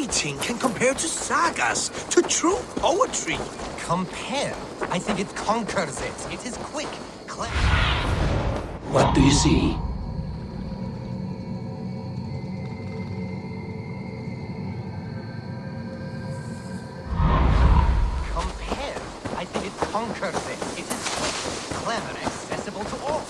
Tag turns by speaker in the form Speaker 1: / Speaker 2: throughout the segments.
Speaker 1: writing can compare to sagas, to true poetry.
Speaker 2: Compare? I think it conquers it. It is quick, clever.
Speaker 1: What do you see?
Speaker 2: Compare? I think it conquers it. It is quick, clever, accessible to all.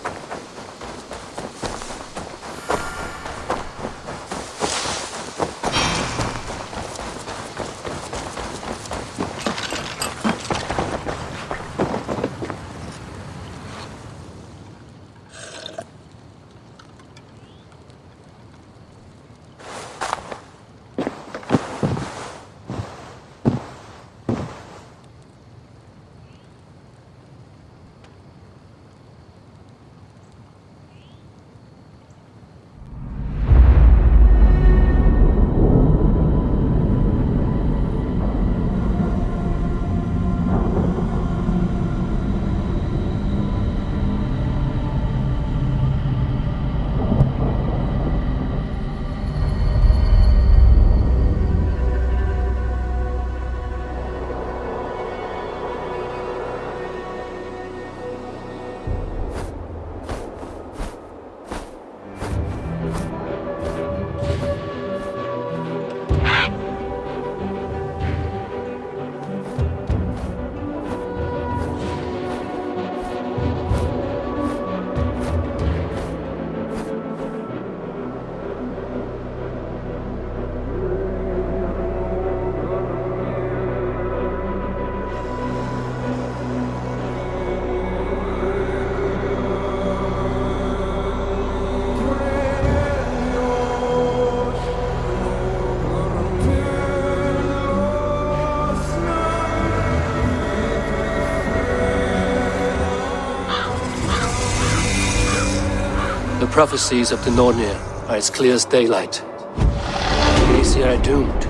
Speaker 3: The prophecies of the Nornir are as clear as daylight. The Aesir are doomed.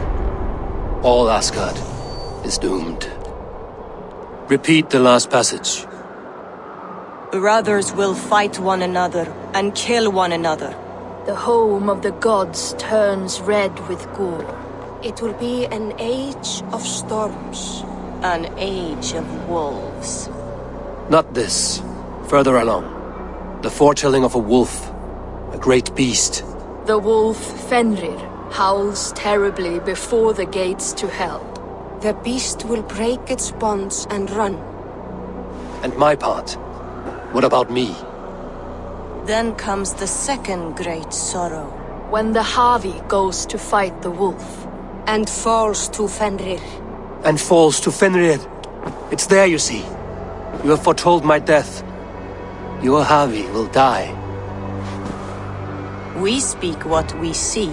Speaker 3: All Asgard is doomed. Repeat the last passage.
Speaker 4: Brothers will fight one another and kill one another.
Speaker 5: The home of the gods turns red with gore.
Speaker 6: It will be an age of storms.
Speaker 4: An age of wolves.
Speaker 3: Not this. Further along. The foretelling of a wolf. A great beast.
Speaker 5: The wolf Fenrir howls terribly before the gates to hell.
Speaker 6: The beast will break its bonds and run.
Speaker 3: And my part? What about me?
Speaker 4: Then comes the second great sorrow.
Speaker 5: When the Havi goes to fight the wolf.
Speaker 6: And falls to Fenrir.
Speaker 3: And falls to Fenrir. It's there, you see. You have foretold my death. Your Havi will die.
Speaker 4: We speak what we see.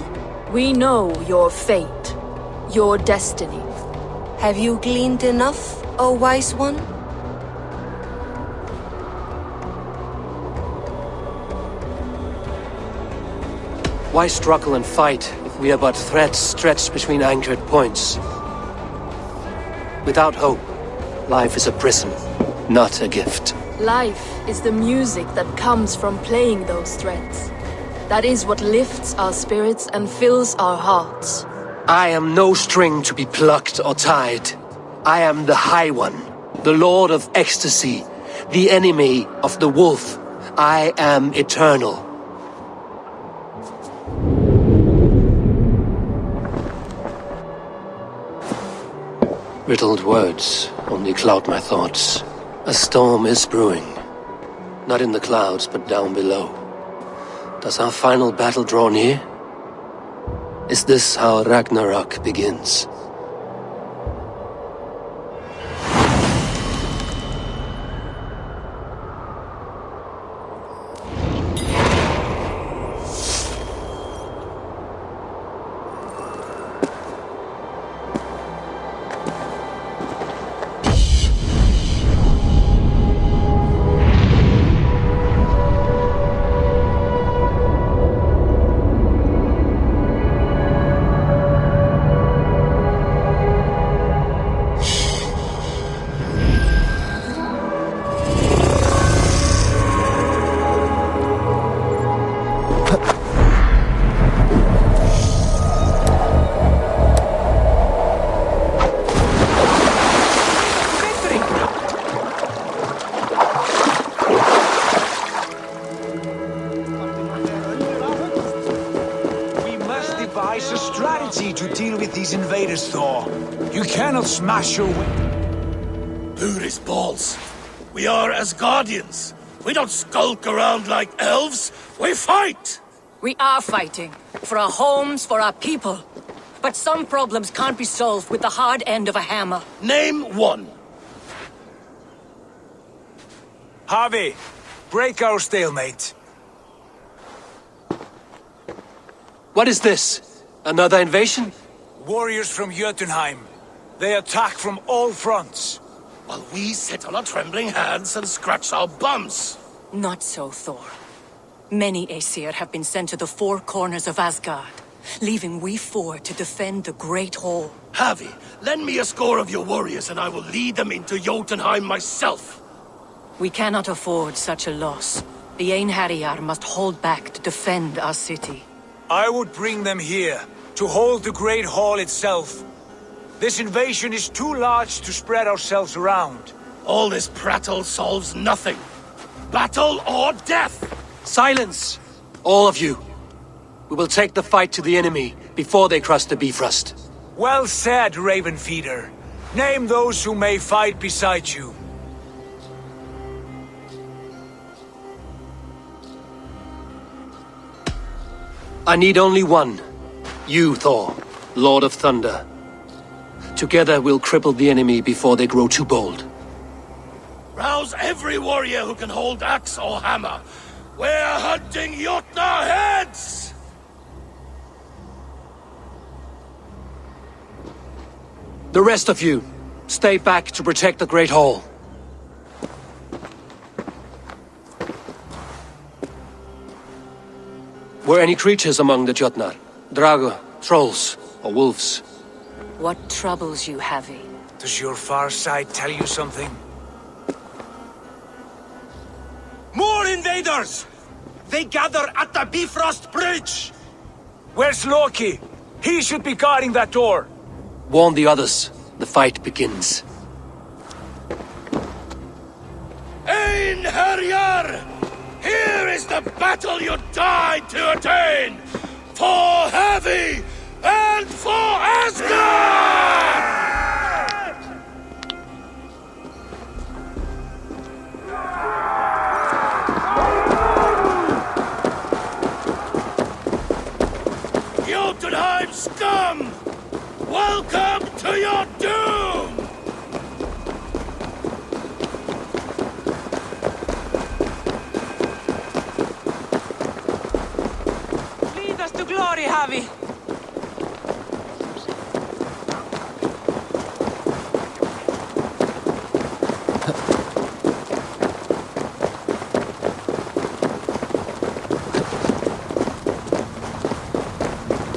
Speaker 5: We know your fate. Your destiny.
Speaker 6: Have you gleaned enough, O wise one?
Speaker 3: Why struggle and fight if we are but threads stretched between anchored points? Without hope, life is a prison, not a gift.
Speaker 5: Life is the music that comes from playing those threads. That is what lifts our spirits and fills our hearts.
Speaker 3: I am no string to be plucked or tied. I am the High One, the Lord of Ecstasy, the enemy of the wolf. I am eternal. Riddled words only cloud my thoughts. A storm is brewing. Not in the clouds, but down below. Does our final battle draw near? Is this how Ragnarok begins?
Speaker 7: devise a strategy to deal with these invaders, Thor. You cannot smash your way.
Speaker 1: Buris balls. We are Asgardians. We don't skulk around like elves. We fight!
Speaker 8: We are fighting. For our homes, for our people. But some problems can't be solved with the hard end of a hammer.
Speaker 1: Name one.
Speaker 7: Harvey, break our stalemate.
Speaker 3: What is this? Another invasion?
Speaker 7: Warriors from Jotunheim. They attack from all fronts.
Speaker 1: While we sit on our trembling hands and scratch our bums.
Speaker 8: Not so, Thor. Many Aesir have been sent to the four corners of Asgard, leaving we four to defend the Great Hall.
Speaker 1: Havi, lend me a score of your warriors and I will lead them into Jotunheim myself.
Speaker 8: We cannot afford such a loss. The Einherjar must hold back to defend our city.
Speaker 7: I would bring them here, to hold the Great Hall itself. This invasion is too large to spread ourselves around.
Speaker 1: All this prattle solves nothing. Battle or death!
Speaker 3: Silence! All of you. We will take the fight to the enemy before they cross the Bifrost.
Speaker 7: Well said, Ravenfeeder. Name those who may fight beside you.
Speaker 3: I need only one. You, Thor, Lord of Thunder. Together we'll cripple the enemy before they grow too bold.
Speaker 1: Rouse every warrior who can hold axe or hammer. We're hunting Jotnar heads!
Speaker 3: The rest of you, stay back to protect the Great Hall. Were any creatures among the Jotnar? Drago, trolls, or wolves?
Speaker 8: What troubles you, Havi?
Speaker 7: Does your far side tell you something?
Speaker 1: More invaders! They gather at the Bifrost Bridge!
Speaker 7: Where's Loki? He should be guarding that door.
Speaker 3: Warn the others. The fight begins.
Speaker 1: Einherjar! Here is the battle you died to attain! For Havi and for Asgard! Jotunheim scum! Welcome to your doom!
Speaker 8: Lead us to glory, Havi!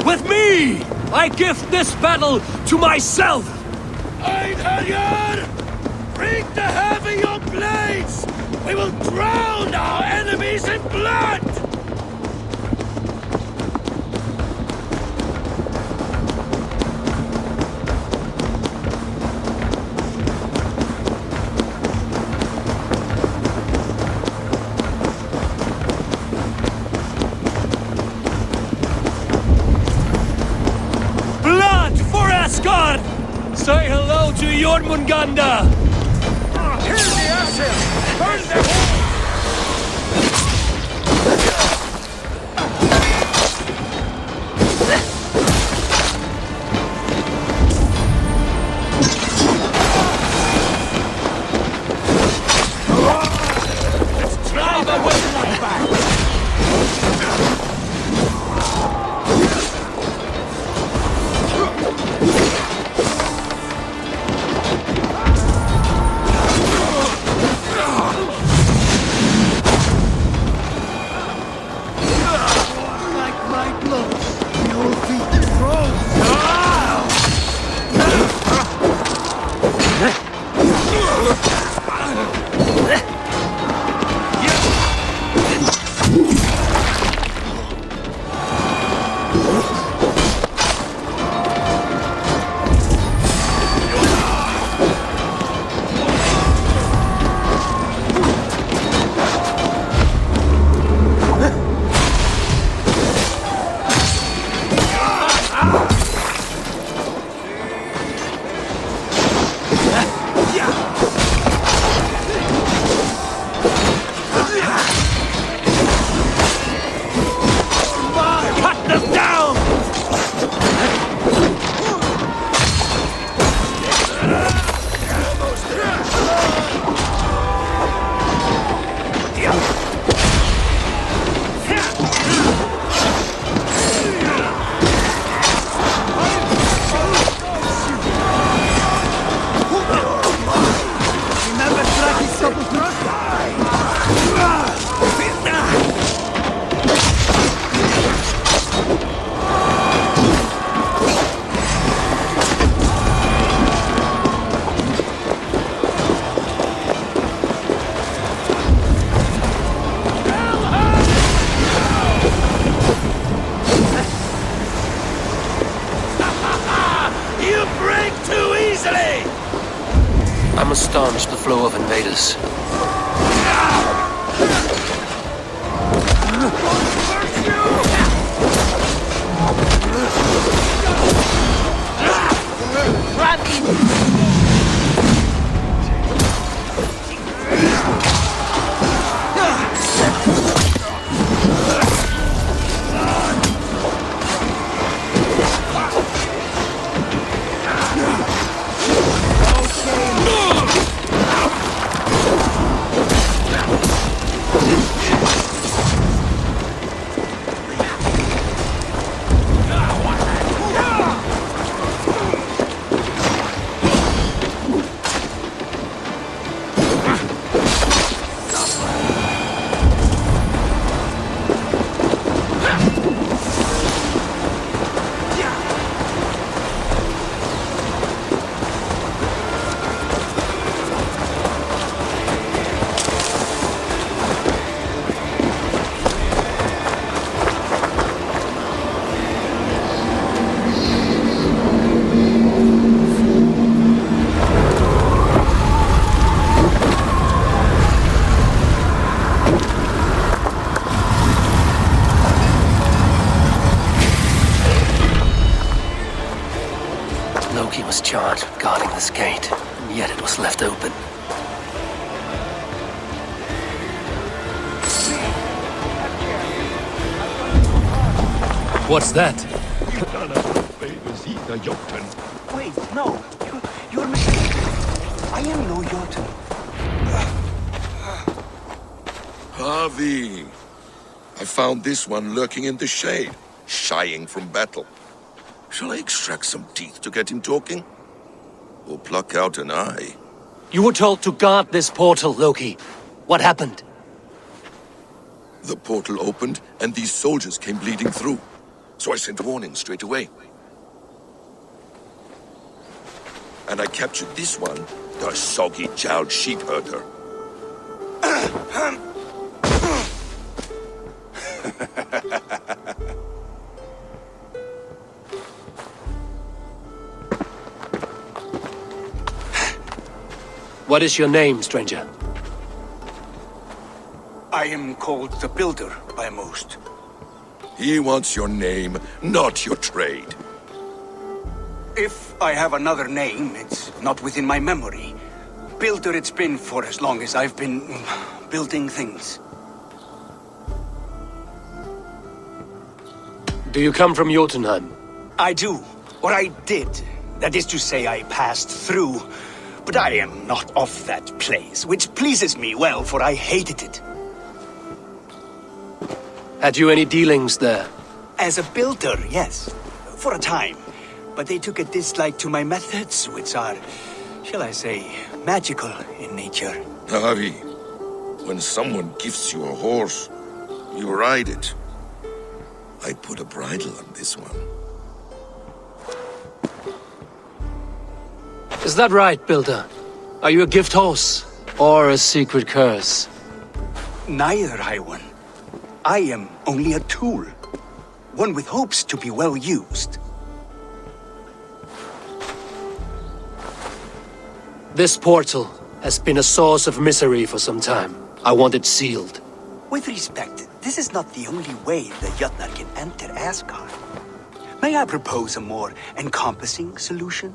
Speaker 3: With me! I gift this battle to myself!
Speaker 1: Einherjar! Bring to Havi your blades! We will drown our enemies in blood!
Speaker 3: Asgard! Say hello to Jormungandr!
Speaker 7: Kill the asses! Burn them all!
Speaker 1: Let's drive a wedlock back!
Speaker 3: staunch the flow of invaders. Loki was charged with guarding this gate, and yet it was left open. What's that?
Speaker 2: Wait, no. You're mistaken. I am no Jotun.
Speaker 1: Harvey! I found this one lurking in the shade, shying from battle. Shall I extract some teeth to get him talking? Or pluck out an eye?
Speaker 3: You were told to guard this portal, Loki. What happened?
Speaker 1: The portal opened, and these soldiers came bleeding through. So I sent warning straight away. And I captured this one, the soggy-jowled sheep herder.
Speaker 3: What is your name, stranger?
Speaker 9: I am called the Builder by most.
Speaker 1: He wants your name, not your trade.
Speaker 9: If I have another name, it's not within my memory. Builder it's been for as long as I've been building things.
Speaker 3: Do you come from Jotunheim?
Speaker 9: I do. Or I did. That is to say, I passed through. But I am not of that place, which pleases me well, for I hated it.
Speaker 3: Had you any dealings there?
Speaker 9: As a builder, yes. For a time. But they took a dislike to my methods, which are, shall I say, magical in nature.
Speaker 1: Harvey, when someone gifts you a horse, you ride it. I put a bridle on this one.
Speaker 3: Is that right, Builder? Are you a gift horse? Or a secret curse?
Speaker 9: Neither, Highone. I am only a tool. One with hopes to be well used.
Speaker 3: This portal has been a source of misery for some time. I want it sealed.
Speaker 9: With respect, this is not the only way the Jötnar can enter Asgard. May I propose a more encompassing solution?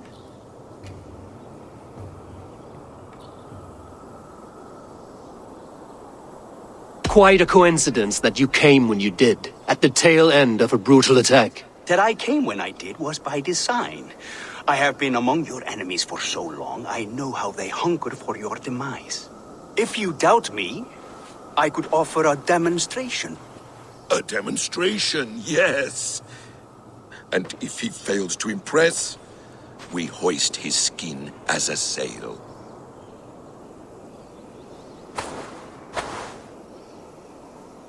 Speaker 3: Quite a coincidence that you came when you did, at the tail end of a brutal attack.
Speaker 9: That I came when I did was by design. I have been among your enemies for so long, I know how they hunger for your demise. If you doubt me, I could offer a demonstration.
Speaker 1: A demonstration, yes. And if he fails to impress, we hoist his skin as a sail.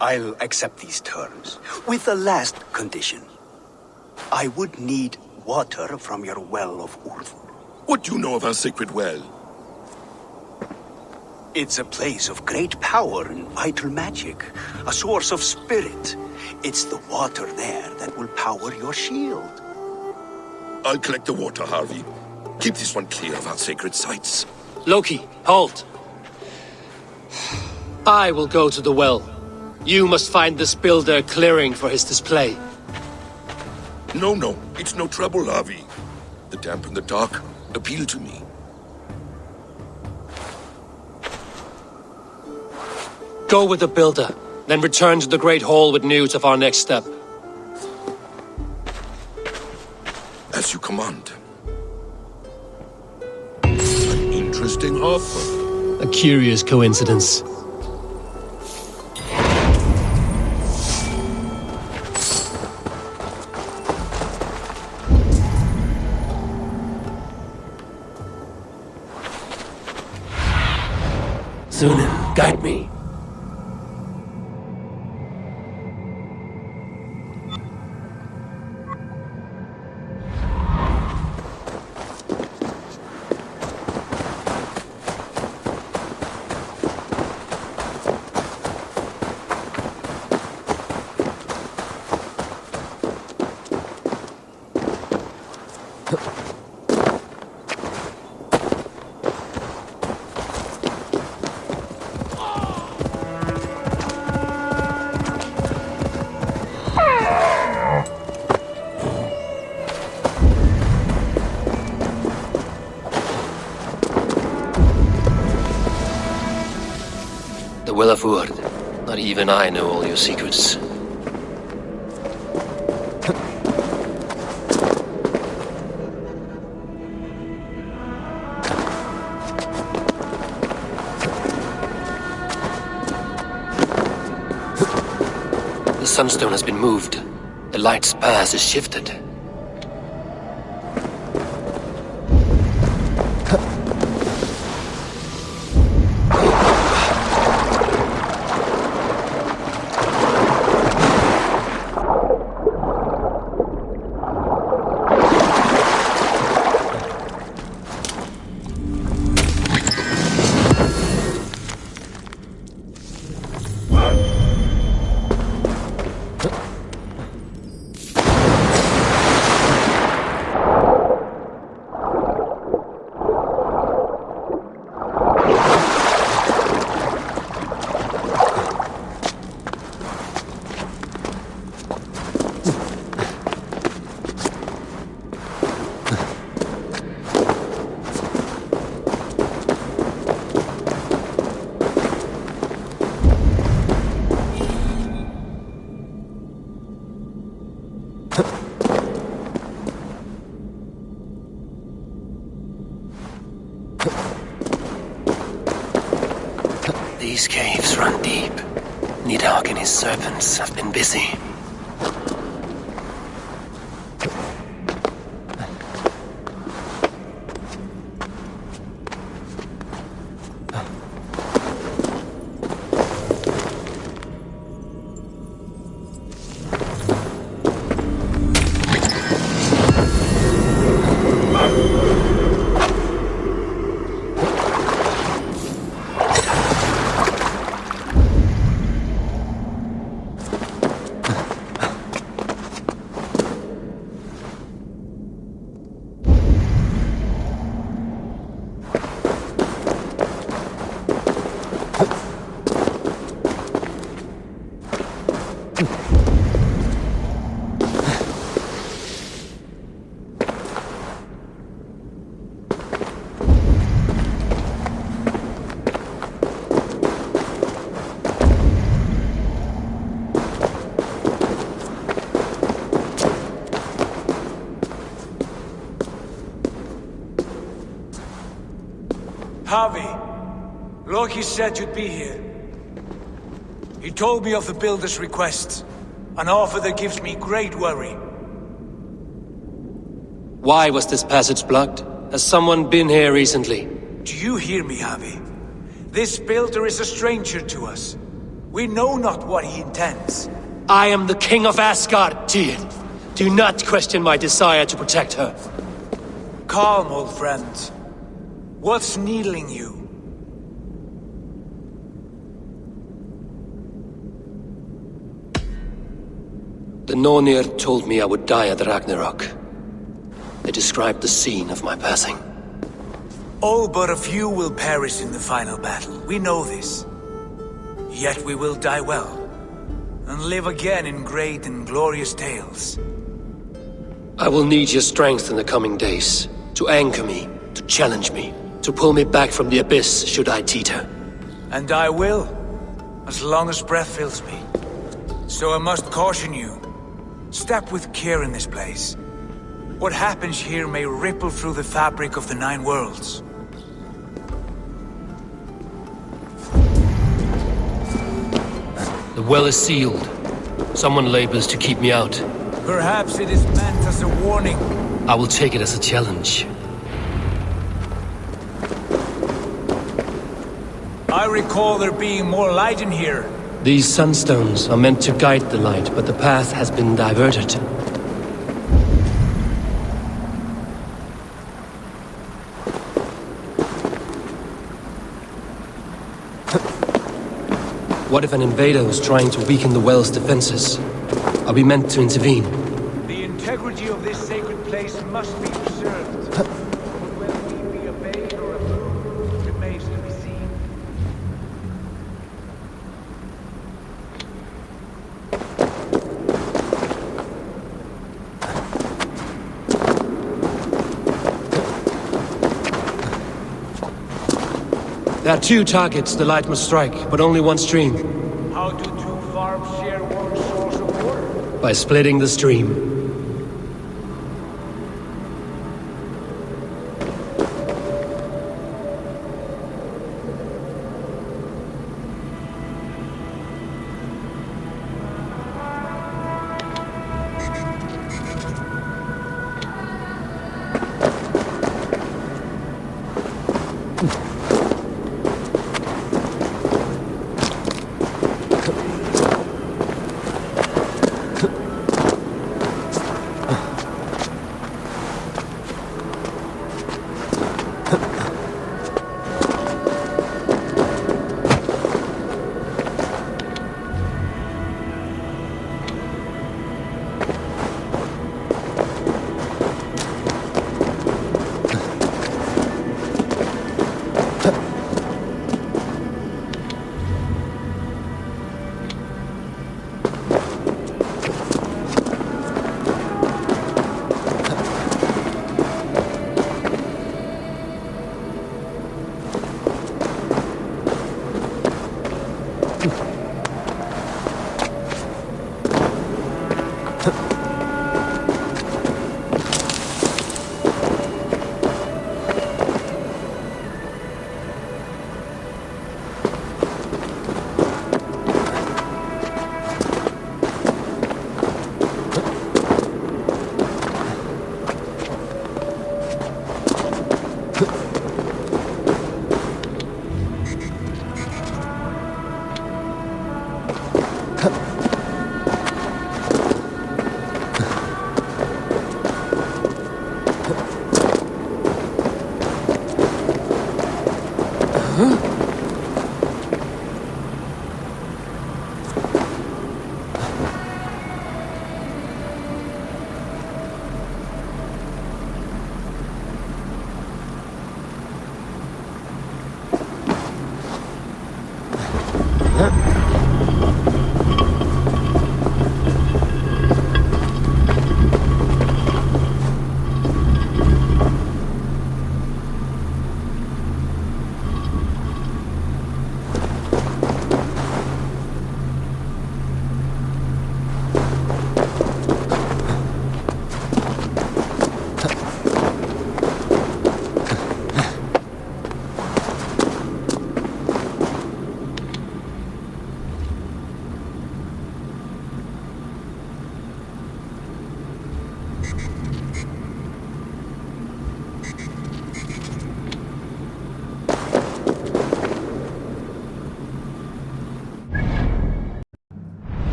Speaker 9: I'll accept these terms, with the last condition. I would need water from your well of Ulfur.
Speaker 1: What do you know of our sacred well?
Speaker 9: It's a place of great power and vital magic, a source of spirit. It's the water there that will power your shield.
Speaker 1: I'll collect the water, Harvey. Keep this one clear of our sacred sites.
Speaker 3: Loki, halt! I will go to the well. You must find this builder clearing for his display.
Speaker 1: No, it's no trouble, Avi. The damp and the dark appeal to me.
Speaker 3: Go with the builder, then return to the Great Hall with news of our next step.
Speaker 1: As you command. An interesting offer.
Speaker 3: A curious coincidence. Sunan, guide me. The Will of Urd. Not even I know all your secrets. The sunstone has been moved. The light's path is shifted. These caves run deep. Nidhogg and his serpents have been busy.
Speaker 7: Harvey, Loki said you'd be here. He told me of the Builder's request, an offer that gives me great worry.
Speaker 3: Why was this passage blocked? Has someone been here recently?
Speaker 7: Do you hear me, Harvey? This Builder is a stranger to us. We know not what he intends.
Speaker 3: I am the King of Asgard, Tyr. Do not question my desire to protect her.
Speaker 7: Calm, old friend. What's needling you?
Speaker 3: The Nornir told me I would die at Ragnarok. They described the scene of my passing.
Speaker 7: All but a few will perish in the final battle. We know this. Yet we will die well, and live again in great and glorious tales.
Speaker 3: I will need your strength in the coming days, to anchor me, to challenge me, to pull me back from the abyss should I teeter.
Speaker 7: And I will, as long as breath fills me. So I must caution you. Step with care in this place. What happens here may ripple through the fabric of the Nine Worlds.
Speaker 3: The well is sealed. Someone labors to keep me out.
Speaker 7: Perhaps it is meant as a warning.
Speaker 3: I will take it as a challenge.
Speaker 7: I recall there being more light in here.
Speaker 3: These sunstones are meant to guide the light, but the path has been diverted. What if an invader was trying to weaken the well's defenses? Are we meant to intervene?
Speaker 7: The integrity of this sacred place must be preserved. But whether we be obeyed or approved remains to be seen.
Speaker 3: There are two targets the light must strike, but only one stream.
Speaker 7: How do two farms share one source of water?
Speaker 3: By splitting the stream.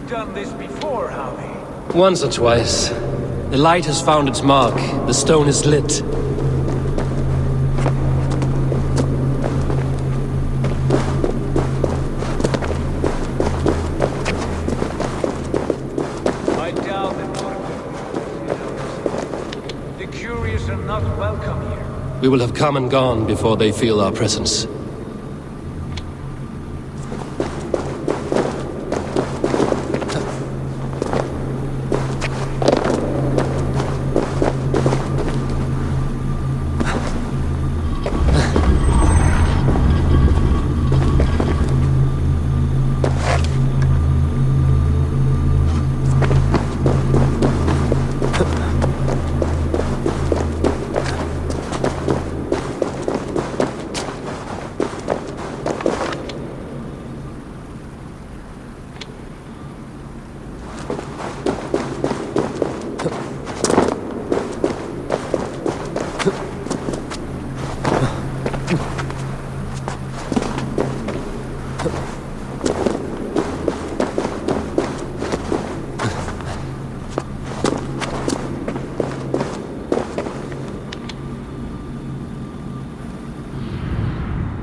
Speaker 7: Done this before, have we?
Speaker 3: Once or twice. The light has found its mark. The stone is lit.
Speaker 7: not welcome here.
Speaker 3: We will have come and gone before they feel our presence.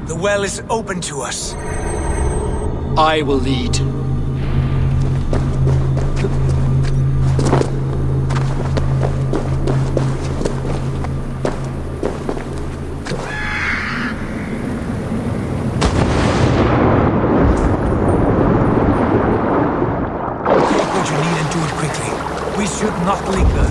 Speaker 7: The well is open to us.
Speaker 3: I will lead.
Speaker 7: What you need and do it quickly. We should not linger.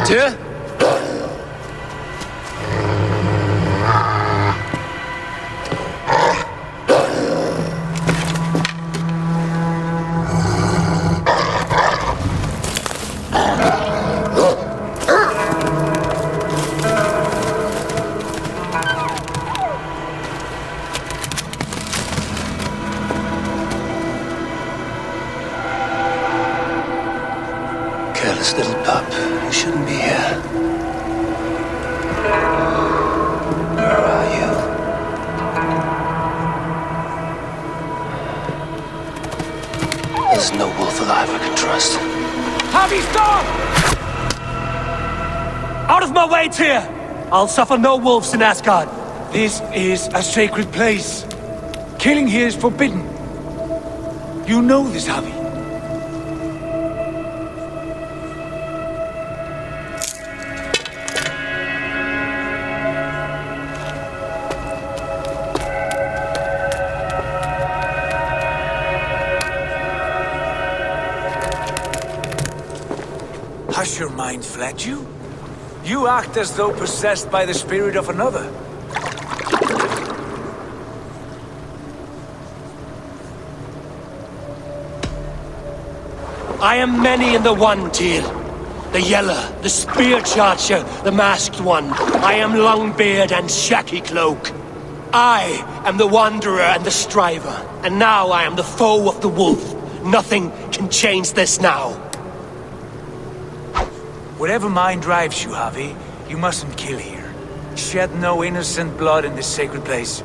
Speaker 3: Tyr? Careless little pup. You shouldn't be here. Where are you? There's no wolf alive I can trust.
Speaker 7: Harvey, stop!
Speaker 3: Out of my way, Tyr! I'll suffer no wolves in Asgard.
Speaker 7: This is a sacred place. Killing here is forbidden. You know this, Harvey. Has your mind fled you? You act as though possessed by the spirit of another.
Speaker 3: I am many in the one, Tyr. The Yeller, the Spear Charger, the Masked One. I am Longbeard and Shaky Cloak. I am the Wanderer and the Striver. And now I am the foe of the Wolf. Nothing can change this now.
Speaker 7: Whatever mind drives you, Harvey, you mustn't kill here. Shed no innocent blood in this sacred place.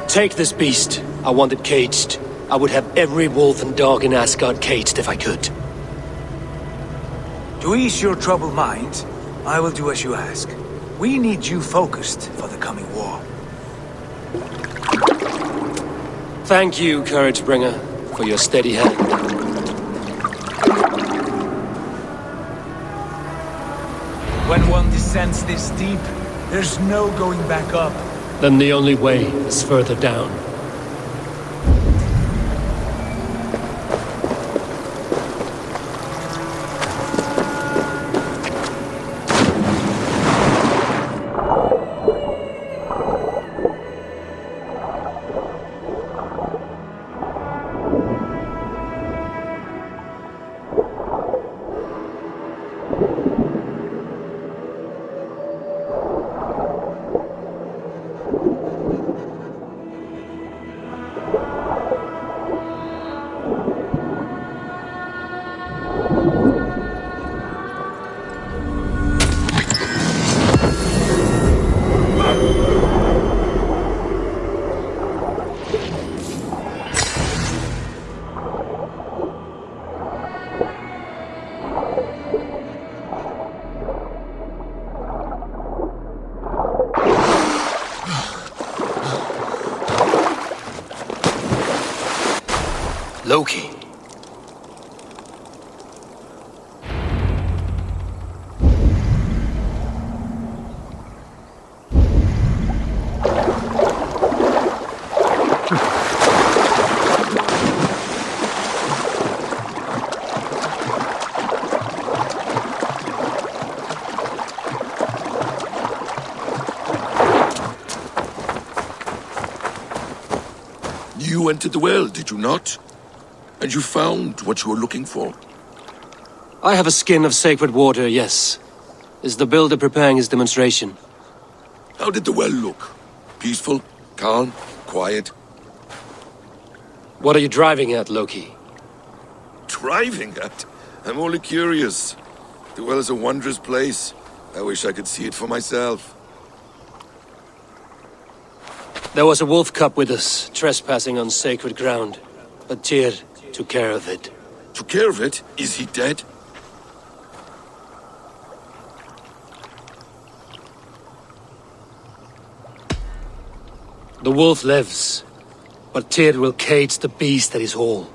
Speaker 3: Take this beast. I want it caged. I would have every wolf and dog in Asgard caged if I could.
Speaker 7: To ease your troubled mind, I will do as you ask. We need you focused for the coming war.
Speaker 3: Thank you, Couragebringer, for your steady hand.
Speaker 7: When one descends this deep, there's no going back up.
Speaker 3: Then the only way is further down. Loki.
Speaker 1: You entered the well, did you not? And you found what you were looking for?
Speaker 3: I have a skin of sacred water, yes. Is the builder preparing his demonstration?
Speaker 1: How did the well look? Peaceful? Calm? Quiet?
Speaker 3: What are you driving at, Loki?
Speaker 1: Driving at? I'm only curious. The well is a wondrous place. I wish I could see it for myself.
Speaker 3: There was a wolf cub with us, trespassing on sacred ground. But Tyr took care of it.
Speaker 1: Took care of it? Is he dead?
Speaker 3: The wolf lives, but Tyr will cage the beast at his hall.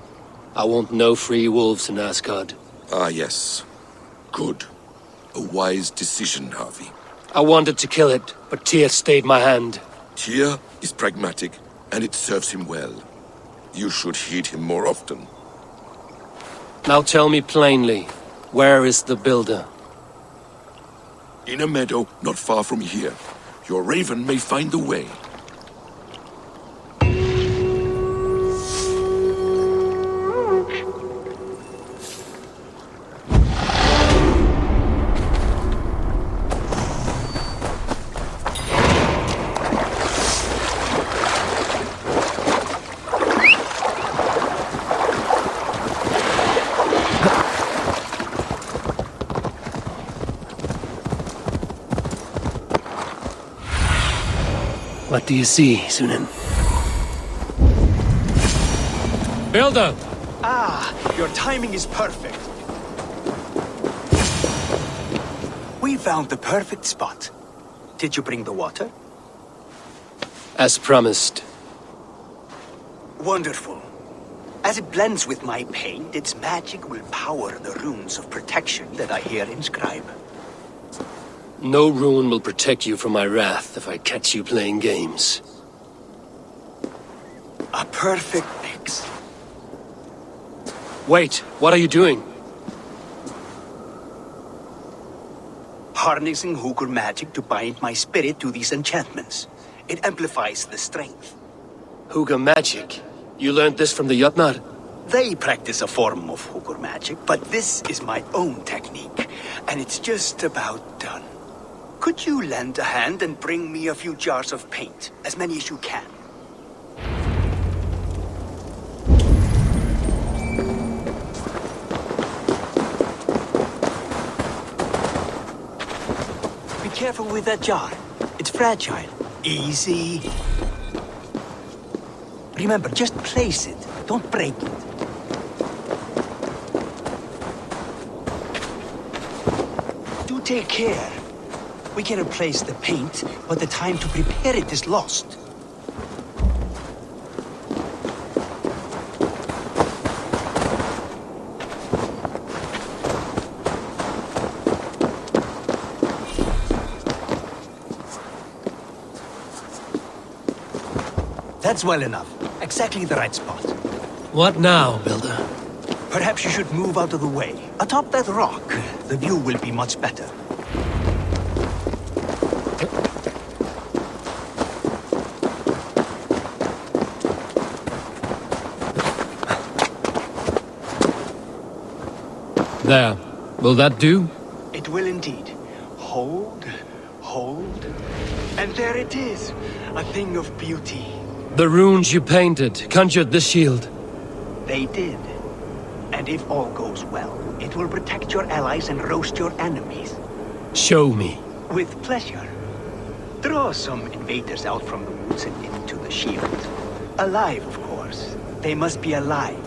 Speaker 3: I want no free wolves in Asgard.
Speaker 1: Ah, yes. Good. A wise decision, Harvey.
Speaker 3: I wanted to kill it, but Tyr stayed my hand.
Speaker 1: Tyr is pragmatic, and it serves him well. You should heed him more often.
Speaker 3: Now tell me plainly, where is the builder?
Speaker 1: In a meadow not far from here. Your raven may find the way.
Speaker 3: What do you see, Sunan? Builder!
Speaker 9: Ah, your timing is perfect. We found the perfect spot. Did you bring the water?
Speaker 3: As promised.
Speaker 9: Wonderful. As it blends with my paint, its magic will power the runes of protection that I hear inscribe.
Speaker 3: No rune will protect you from my wrath if I catch you playing games.
Speaker 9: A perfect mix.
Speaker 3: Wait, what are you doing?
Speaker 9: Harnessing Hugr magic to bind my spirit to these enchantments. It amplifies the strength.
Speaker 3: Hugr magic? You learned this from the Jotnar?
Speaker 9: They practice a form of Hugr magic, but this is my own technique, and it's just about done. Could you lend a hand and bring me a few jars of paint? As many as you can. Be careful with that jar. It's fragile. Easy. Remember, just place it. Don't break it. Do take care. We can replace the paint, but the time to prepare it is lost. That's well enough. Exactly the right spot.
Speaker 3: What now, Builder?
Speaker 9: Perhaps you should move out of the way. Atop that rock, the view will be much better.
Speaker 3: There. Will that do?
Speaker 9: It will indeed. Hold, hold, and there it is. A thing of beauty.
Speaker 3: The runes you painted conjured this shield.
Speaker 9: They did. And if all goes well, it will protect your allies and roast your enemies.
Speaker 3: Show me.
Speaker 9: With pleasure. Draw some invaders out from the woods and into the shield. Alive, of course. They must be alive.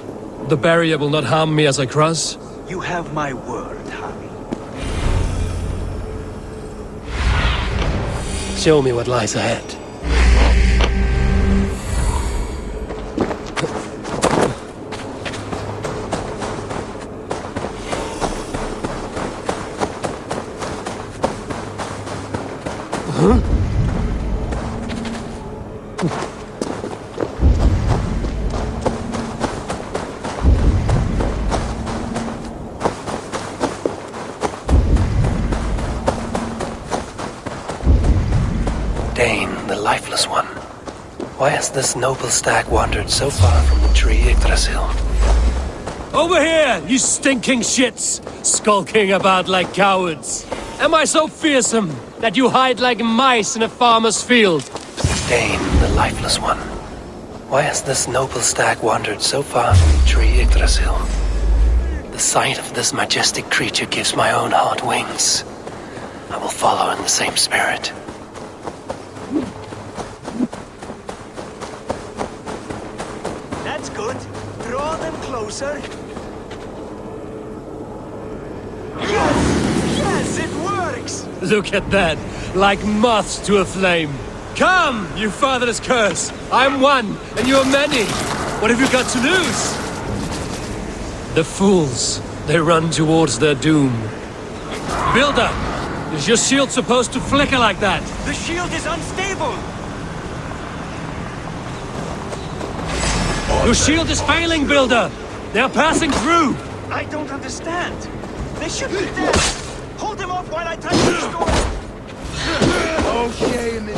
Speaker 3: The barrier will not harm me as I cross?
Speaker 9: You have my word, Harry.
Speaker 3: Show me what lies ahead. Dane, the lifeless one. Why has this noble stag wandered so far from the tree Yggdrasil?
Speaker 10: Over here, you stinking shits! Skulking about like cowards! Am I so fearsome that you hide like mice in a farmer's field?
Speaker 3: Dane, the lifeless one. Why has this noble stag wandered so far from the tree Yggdrasil? The sight of this majestic creature gives my own heart wings. I will follow in the same spirit.
Speaker 9: That's good. Draw them closer. Yes! Yes, it works!
Speaker 10: Look at that, like moths to a flame. Come, you fatherless curse! I'm one, and you're many. What have you got to lose? The fools, they run towards their doom. Builder, is your shield supposed to flicker like that?
Speaker 9: The shield is unstable!
Speaker 10: Your shield is failing, Builder! They're passing through!
Speaker 9: I don't understand. They should be dead. Hold them off while I try to restore them.
Speaker 11: Okay, and then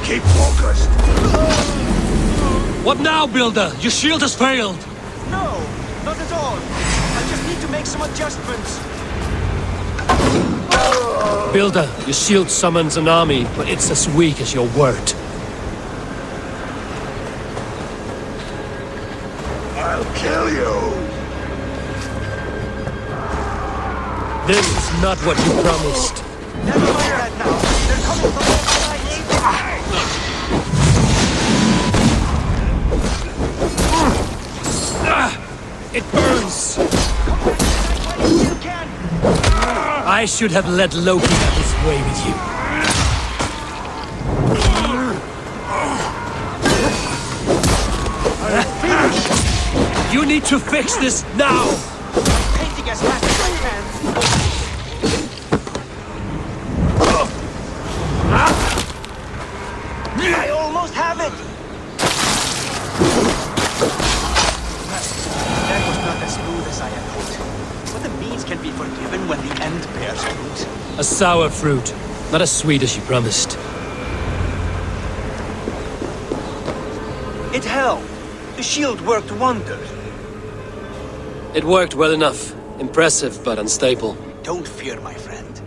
Speaker 1: Keep focused.
Speaker 10: What now, Builder? Your shield has failed!
Speaker 9: No, not at all. I just need to make some adjustments.
Speaker 10: Builder, your shield summons an army, but it's as weak as your word.
Speaker 1: I'll kill you.
Speaker 10: This is not what you promised.
Speaker 9: Never mind that now. They're coming from all sides.
Speaker 10: It burns!
Speaker 9: You can.
Speaker 10: I should have let Loki have his way with you. You need to fix this now!
Speaker 9: Painting as fast as I can. I almost have it! That was not as smooth as I had hoped. But the means can be forgiven when the end bears fruit.
Speaker 10: A sour fruit, not as sweet as you promised.
Speaker 9: It helped. The shield worked wonders.
Speaker 10: It worked well enough. Impressive, but unstable.
Speaker 9: Don't fear, my friend.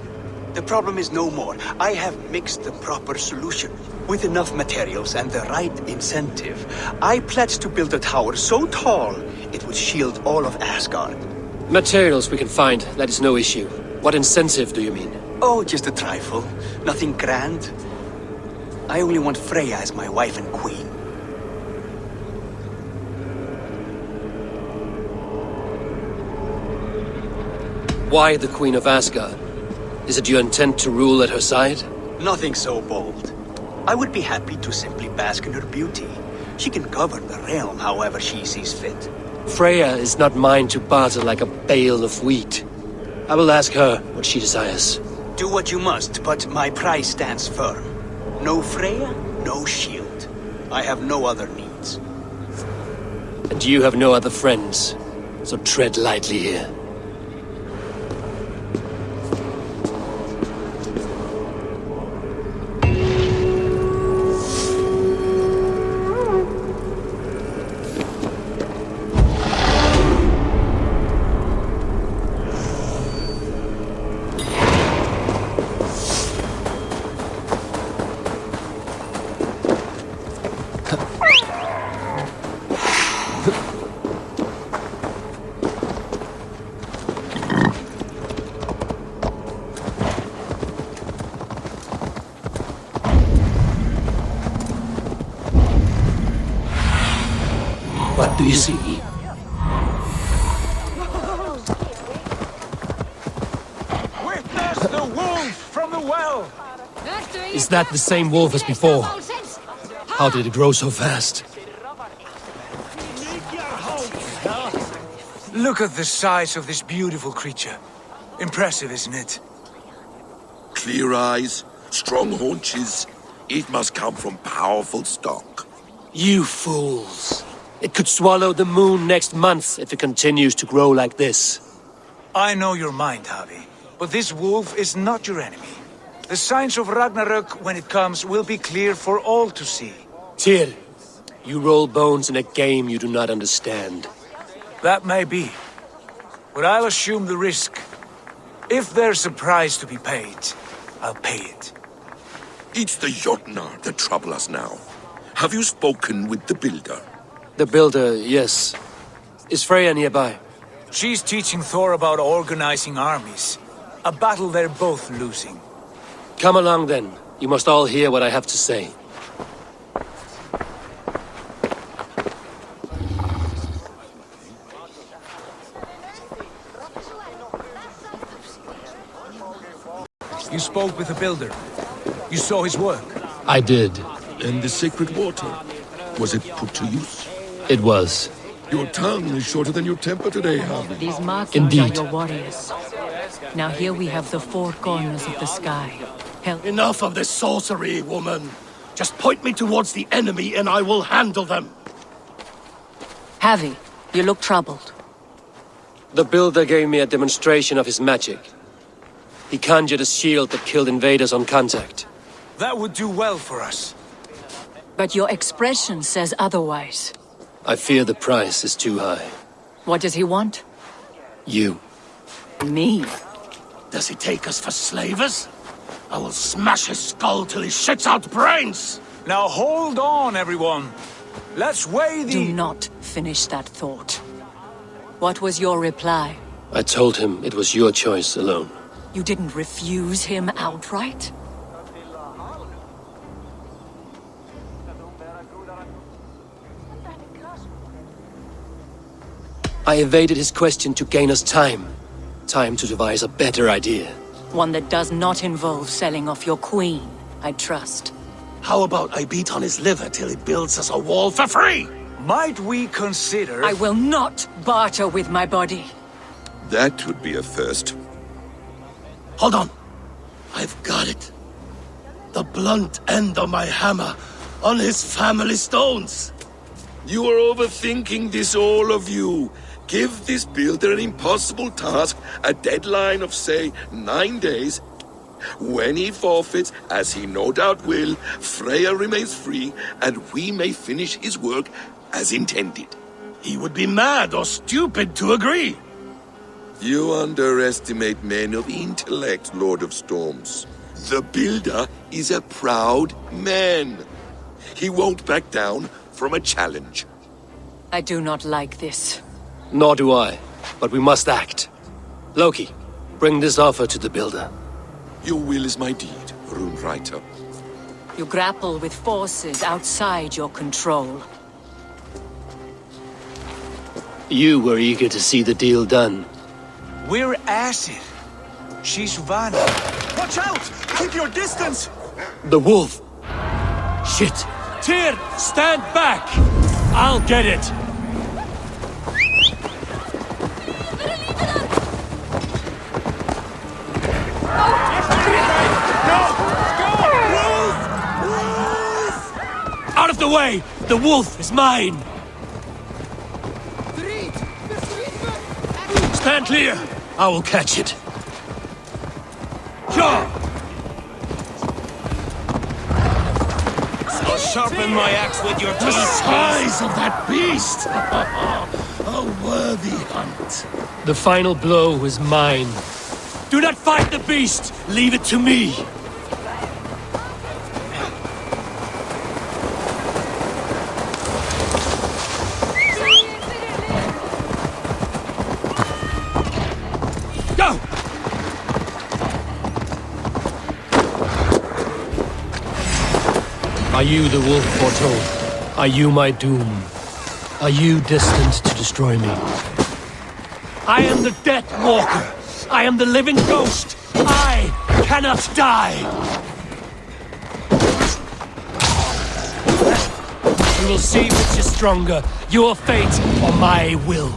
Speaker 9: The problem is no more. I have mixed the proper solution. With enough materials and the right incentive, I pledged to build a tower so tall it would shield all of Asgard.
Speaker 10: Materials we can find, that is no issue. What incentive do you mean?
Speaker 9: Oh, just a trifle. Nothing grand. I only want Freya as my wife and queen.
Speaker 10: Why the Queen of Asgard? Is it your intent to rule at her side?
Speaker 9: Nothing so bold. I would be happy to simply bask in her beauty. She can govern the realm however she sees fit.
Speaker 10: Freya is not mine to barter like a bale of wheat. I will ask her what she desires.
Speaker 9: Do what you must, but my price stands firm. No Freya, no shield. I have no other needs.
Speaker 10: And you have no other friends, so tread lightly here.
Speaker 3: What do you see?
Speaker 7: well!
Speaker 10: Is that the same wolf as before? How did it grow so fast?
Speaker 7: Look at the size of this beautiful creature. Impressive, isn't it?
Speaker 1: Clear eyes, strong haunches. It must come from powerful stock.
Speaker 3: You fools. It could swallow the moon next month if it continues to grow like this.
Speaker 7: I know your mind, Javi, but this wolf is not your enemy. The signs of Ragnarök, when it comes, will be clear for all to see.
Speaker 3: Tyr, you roll bones in a game you do not understand.
Speaker 7: That may be, but I'll assume the risk. If there's a price to be paid, I'll pay it.
Speaker 1: It's the Jotnar that trouble us now. Have you spoken with the builder?
Speaker 3: The builder, yes. Is Freya nearby?
Speaker 7: She's teaching Thor about organizing armies. A battle they're both losing.
Speaker 3: Come along then. You must all hear what I have to say.
Speaker 7: You spoke with the builder. You saw his work.
Speaker 10: I did.
Speaker 1: And the sacred water, was it put to use?
Speaker 10: It was.
Speaker 1: Your tongue is shorter than your temper today, Harvey.
Speaker 8: These markings
Speaker 10: Indeed.
Speaker 8: are your warriors. Now here we have the four corners of the sky. Help.
Speaker 3: Enough of this sorcery, woman. Just point me towards the enemy and I will handle them.
Speaker 8: Javi, you look troubled.
Speaker 3: The builder gave me a demonstration of his magic. He conjured a shield that killed invaders on contact.
Speaker 7: That would do well for us.
Speaker 8: But your expression says otherwise.
Speaker 3: I fear the price is too high.
Speaker 8: What does he want?
Speaker 3: You.
Speaker 8: Me?
Speaker 3: Does he take us for slavers? I will smash his skull till he shits out brains!
Speaker 7: Now hold on, everyone. Let's weigh the...
Speaker 8: Do not finish that thought. What was your reply?
Speaker 3: I told him it was your choice alone.
Speaker 8: You didn't refuse him outright?
Speaker 3: I evaded his question to gain us time. Time to devise a better idea.
Speaker 8: One that does not involve selling off your queen, I trust.
Speaker 3: How about I beat on his liver till he builds us a wall for free?
Speaker 7: Might we consider...
Speaker 8: I will not barter with my body.
Speaker 1: That would be a first.
Speaker 3: Hold on. I've got it. The blunt end of my hammer on his family stones.
Speaker 1: You are overthinking this, all of you. Give this builder an impossible task, a deadline of, say, 9 days. When he forfeits, as he no doubt will, Freya remains free, and we may finish his work as intended.
Speaker 3: He would be mad or stupid to agree.
Speaker 1: You underestimate men of intellect, Lord of Storms. The builder is a proud man. He won't back down from a challenge.
Speaker 8: I do not like this.
Speaker 3: Nor do I, but we must act. Loki, bring this offer to the builder.
Speaker 1: Your will is my deed, Rune Writer.
Speaker 8: You grapple with forces outside your control.
Speaker 3: You were eager to see the deal done.
Speaker 7: We're acid. She's Vanna. Watch out! Keep your distance!
Speaker 3: The wolf! Shit!
Speaker 10: Tyr, stand back! I'll get it! Out of the way! The wolf is mine! Stand clear! I will catch it. Sure!
Speaker 2: I'll sharpen my axe with your
Speaker 3: The
Speaker 2: teeth.
Speaker 3: size of that beast! A worthy hunt.
Speaker 10: The final blow is mine. Do not fight the beast! Leave it to me! Go! Are you the wolf foretold? Are you my doom? Are you destined to destroy me? I am the Death Walker! I am the living ghost! I cannot die! We will see which is stronger, your fate or my will.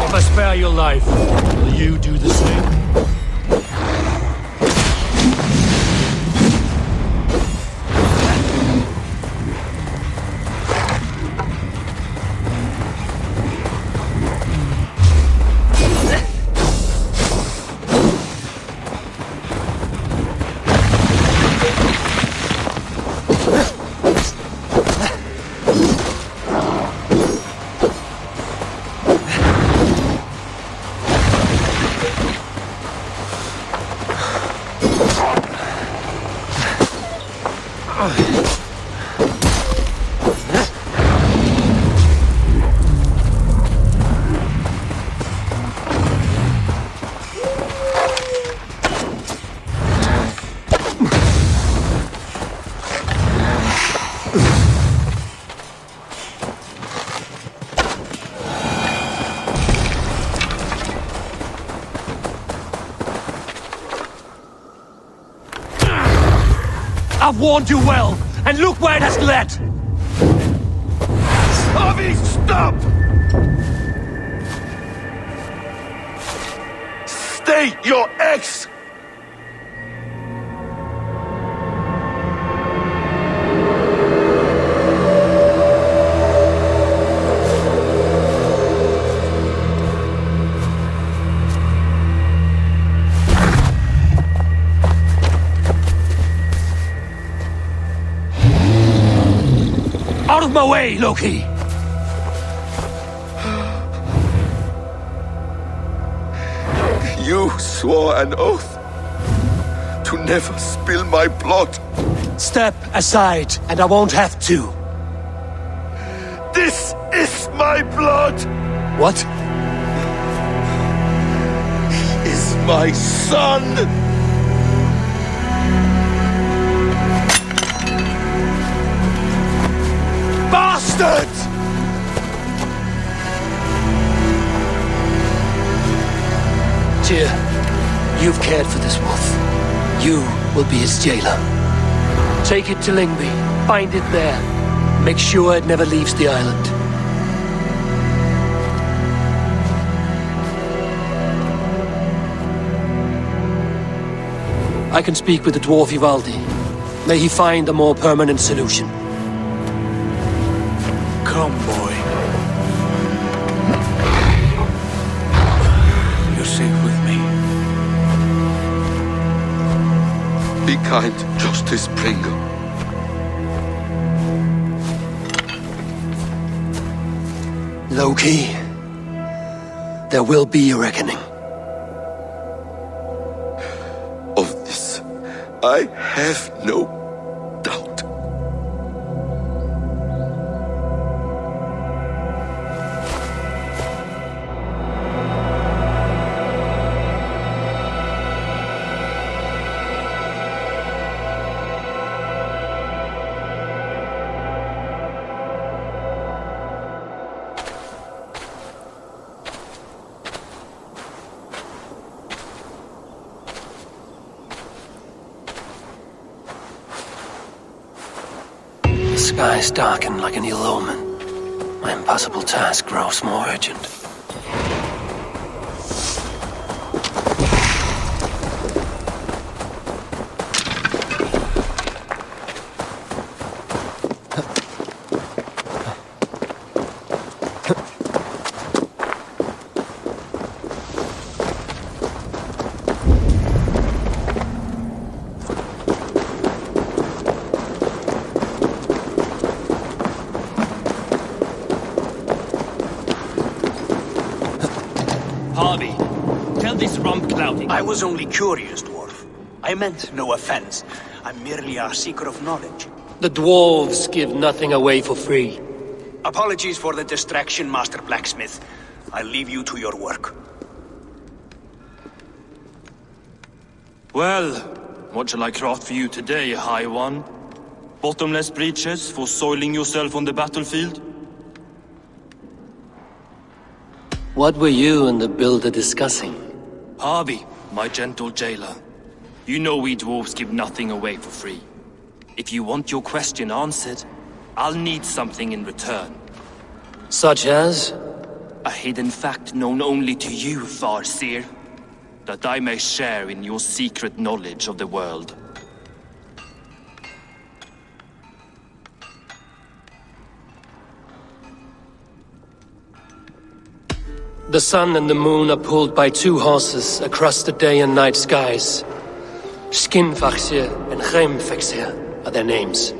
Speaker 10: If I spare your life, will you do the same? I've warned you well, and look where it has led!
Speaker 1: Avi, stop! State your ex!
Speaker 10: Out of my way, Loki!
Speaker 1: You swore an oath to never spill my blood.
Speaker 10: Step aside, and I won't have to.
Speaker 1: This is my blood!
Speaker 10: What?
Speaker 1: He is my son! Bastard!
Speaker 3: Aesir, you've cared for this wolf. You will be its jailer. Take it to Lingby, bind it there. Make sure it never leaves the island. I can speak with the dwarf Ivaldi. May he find a more permanent solution.
Speaker 7: Come, boy. You're safe with me.
Speaker 1: Be kind, Justice Pringle.
Speaker 3: Loki, there will be a reckoning.
Speaker 1: Of this, I have no doubt.
Speaker 3: The skies darken like an ill omen. My impossible task grows more urgent.
Speaker 9: I was only curious, dwarf. I meant no offense. I'm merely a seeker of knowledge.
Speaker 3: The dwarves give nothing away for free.
Speaker 9: Apologies for the distraction, Master Blacksmith. I'll leave you to your work.
Speaker 11: Well, what shall I craft for you today, High One? Bottomless breeches for soiling yourself on the battlefield?
Speaker 3: What were you and the builder discussing?
Speaker 11: Harvey, my gentle jailer. You know we dwarves give nothing away for free. If you want your question answered, I'll need something in return.
Speaker 3: Such as?
Speaker 11: A hidden fact known only to you, Farseer. That I may share in your secret knowledge of the world.
Speaker 3: The sun and the moon are pulled by two horses across the day and night skies. Skinfaxir and Hreimfaxir are their names.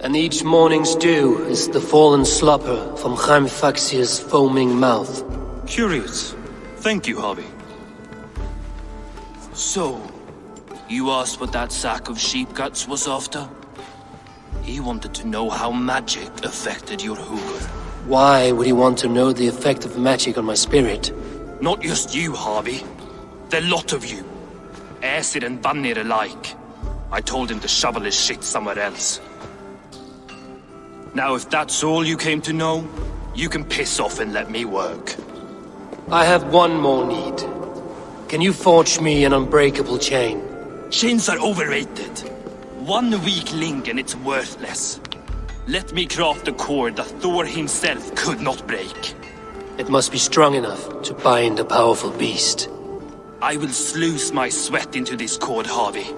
Speaker 3: And each morning's dew is the fallen slopper from Hreimfaxir's foaming mouth.
Speaker 11: Curious. Thank you, Harvey. So, you asked what that sack of sheep guts was after? He wanted to know how magic affected your hoover.
Speaker 3: Why would he want to know the effect of magic on my spirit?
Speaker 11: Not just you, Harvey. The lot of you. Aesir and Vanir alike. I told him to shovel his shit somewhere else. Now, if that's all you came to know, you can piss off and let me work.
Speaker 3: I have one more need. Can you forge me an unbreakable chain?
Speaker 11: Chains are overrated. One weak link and it's worthless. Let me craft a cord that Thor himself could not break.
Speaker 3: It must be strong enough to bind a powerful beast.
Speaker 11: I will sluice my sweat into this cord, Harvey.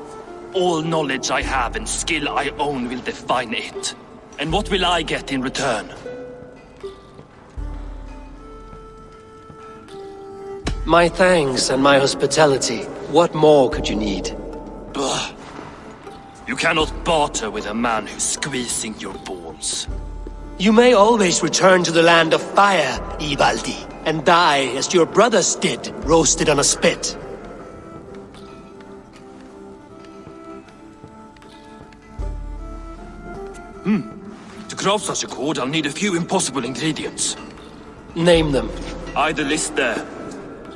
Speaker 11: All knowledge I have and skill I own will define it. And what will I get in return?
Speaker 3: My thanks and my hospitality. What more could you need?
Speaker 11: Ugh. You cannot barter with a man who's squeezing your balls.
Speaker 3: You may always return to the land of fire, Ivaldi, and die as your brothers did, roasted on a spit.
Speaker 11: To craft such a cord, I'll need a few impossible ingredients.
Speaker 3: Name them.
Speaker 11: The list there.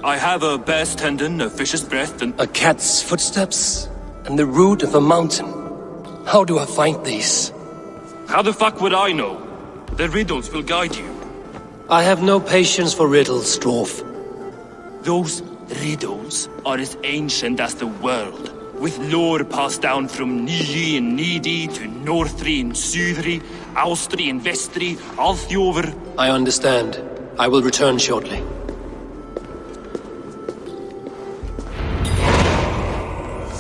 Speaker 11: I have a bear's tendon, a fish's breath, and
Speaker 3: a cat's footsteps, and the root of a mountain. How do I find these?
Speaker 11: How the fuck would I know? The riddles will guide you.
Speaker 3: I have no patience for riddles, dwarf.
Speaker 11: Those Riddles are as ancient as the world, with lore passed down from Niji and Nidi to Northri and Sudri, Austri and Vestri, Althjover.
Speaker 3: I understand. I will return shortly.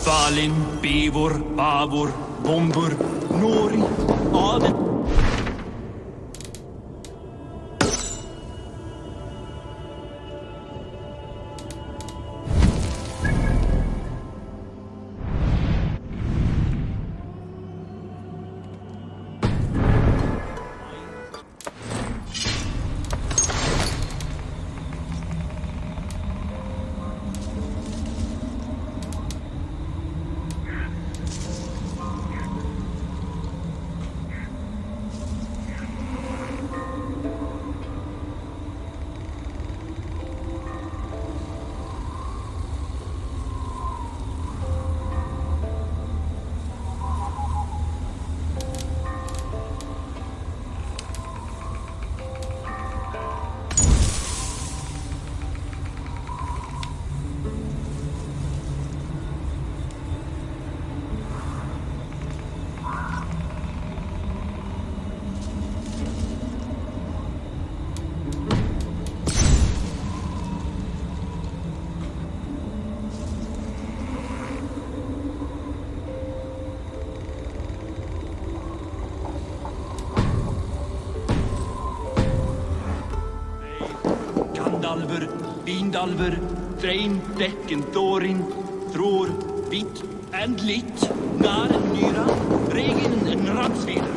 Speaker 11: Feline, Eivor, Bavor, Bombur, Nori, Aden. Kandalver, Bindalver, Drein, Dekken, Thorin, Thror, Vit and Lit, Naren, Nyra, Regen and Ransvider.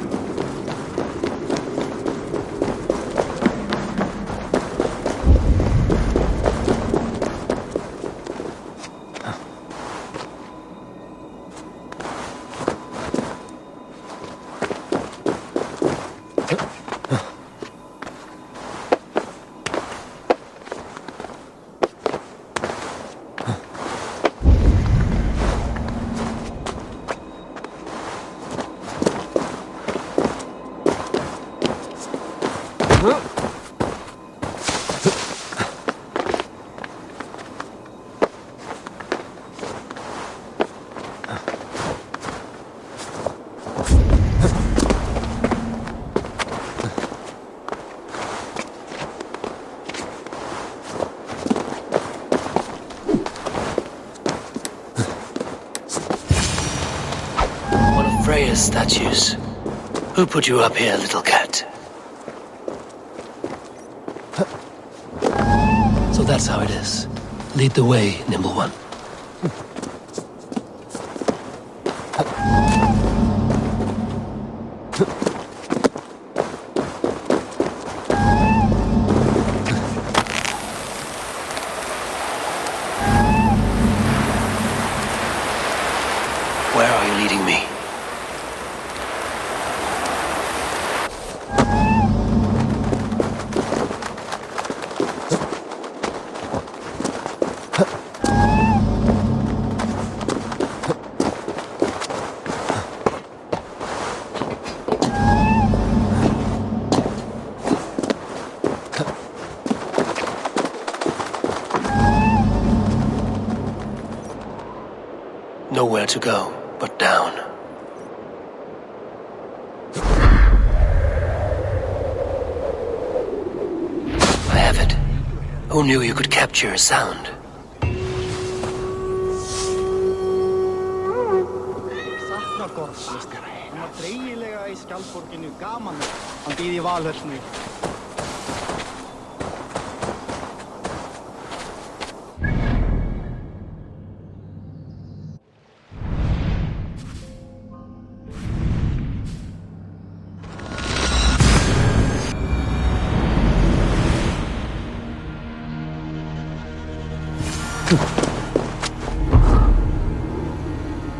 Speaker 3: Freya's statues. Who put you up here, little cat? So that's how it is. Lead the way, nimble one. Where are you leading me? Nowhere to go but down. I have it. Who knew you could capture a sound?